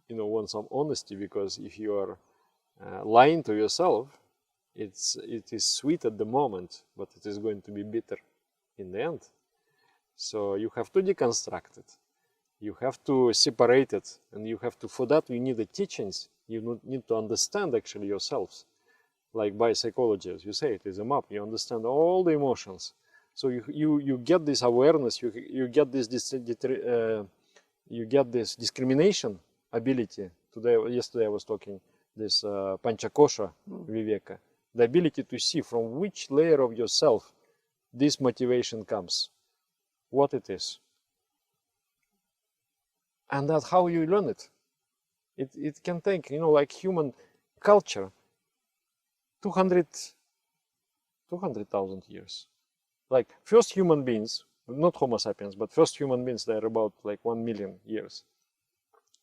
want some honesty, because if you are lying to yourself, it is sweet at the moment, but it is going to be bitter in the end. So you have to deconstruct it. You have to separate it, and you have to, for that you need the teachings. You need to understand actually yourselves. Like biopsychology, as you say, it is a map. You understand all the emotions. So you get this awareness, you get this discrimination ability. Yesterday I was talking this Panchakosha Viveka, the ability to see from which layer of yourself this motivation comes, what it is, and that's how you learn it. It can take, like human culture, 200,000 years. Like first human beings, not Homo sapiens, but first human beings, they're about like 1 million years.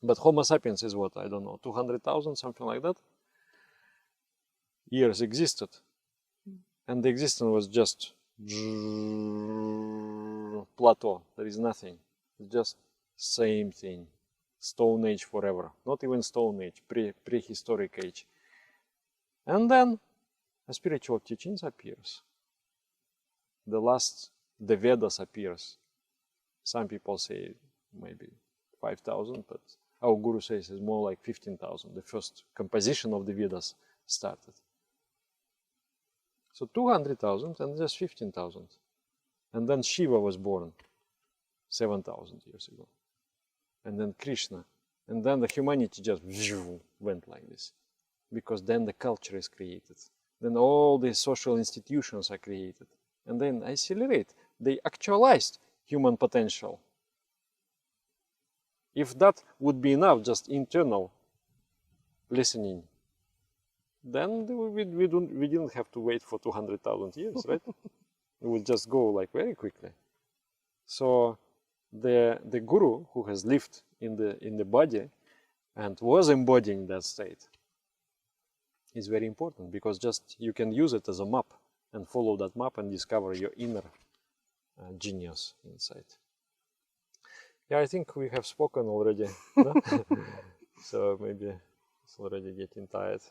But Homo sapiens is what, I don't know, 200,000, something like that, years existed. And the existence was just plateau. There is nothing. It's just same thing. Stone Age forever. Not even Stone Age, prehistoric age. And then a spiritual teachings appears. The Vedas appears. Some people say maybe 5,000, but our Guru says it's more like 15,000. The first composition of the Vedas started. So 200,000 and just 15,000. And then Shiva was born 7,000 years ago. And then Krishna. And then the humanity just went like this. Because then the culture is created. Then all the social institutions are created. And then accelerate. They actualized human potential. If that would be enough, just internal listening, then we didn't have to wait for 200,000 years, right? It would just go like very quickly. So the Guru who has lived in the body and was embodying that state is very important, because just you can use it as a map and follow that map and discover your inner genius inside. Yeah, I think we have spoken already. No? So maybe it's already getting tired.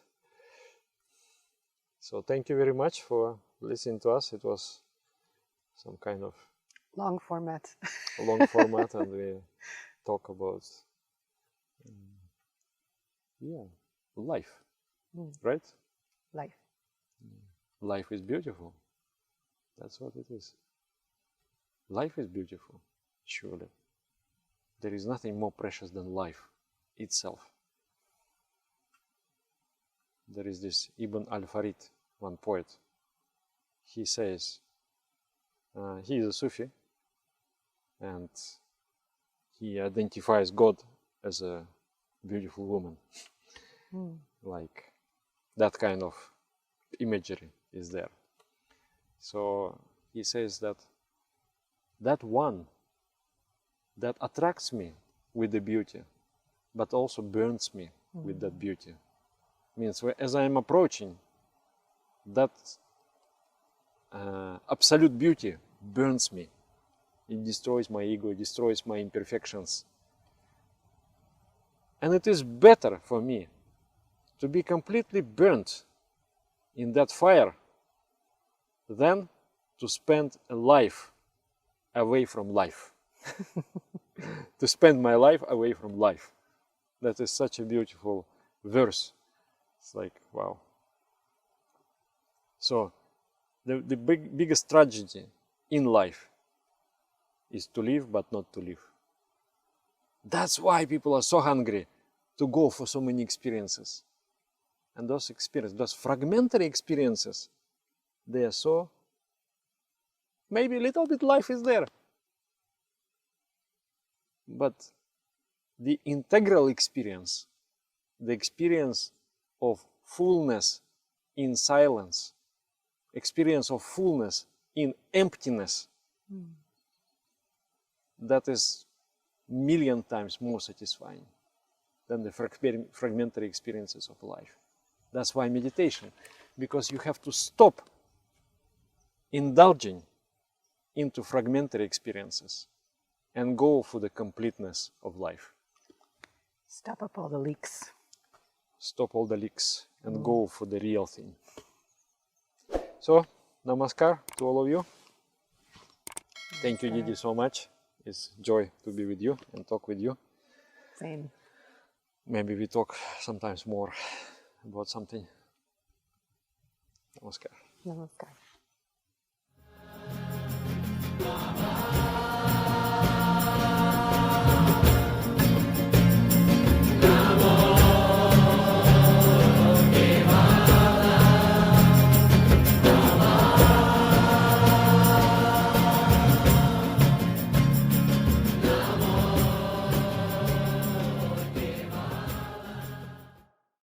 So thank you very much for listening to us. It was some kind of long format. Long format, and we talk about life, right? Life. Life is beautiful. That's what it is. Life is beautiful, surely. There is nothing more precious than life itself. There is this Ibn al-Farid, one poet. He says, he is a Sufi, and he identifies God as a beautiful woman. Like that kind of imagery is there. So he says that one that attracts me with the beauty, but also burns me with that beauty. Means as I am approaching, that absolute beauty burns me. It destroys my ego, it destroys my imperfections. And it is better for me to be completely burnt in that fire than to spend a life away from life. To spend my life away from life. That is such a beautiful verse. It's like, wow. So the biggest tragedy in life is to live but not to live. That's why people are so hungry to go for so many experiences. And those experiences, those fragmentary experiences, they are so, maybe a little bit life is there. But the integral experience, the experience of fullness in silence, experience of fullness in emptiness, that is million times more satisfying than the fragmentary experiences of life. That's why meditation, because you have to stop indulging into fragmentary experiences and go for the completeness of life. Stop up all the leaks. Stop all the leaks and go for the real thing. So, namaskar to all of you. Thank you, Didi, so much. It's joy to be with you and talk with you. Same. Maybe we talk sometimes more about something. Namaskar. Namaskar.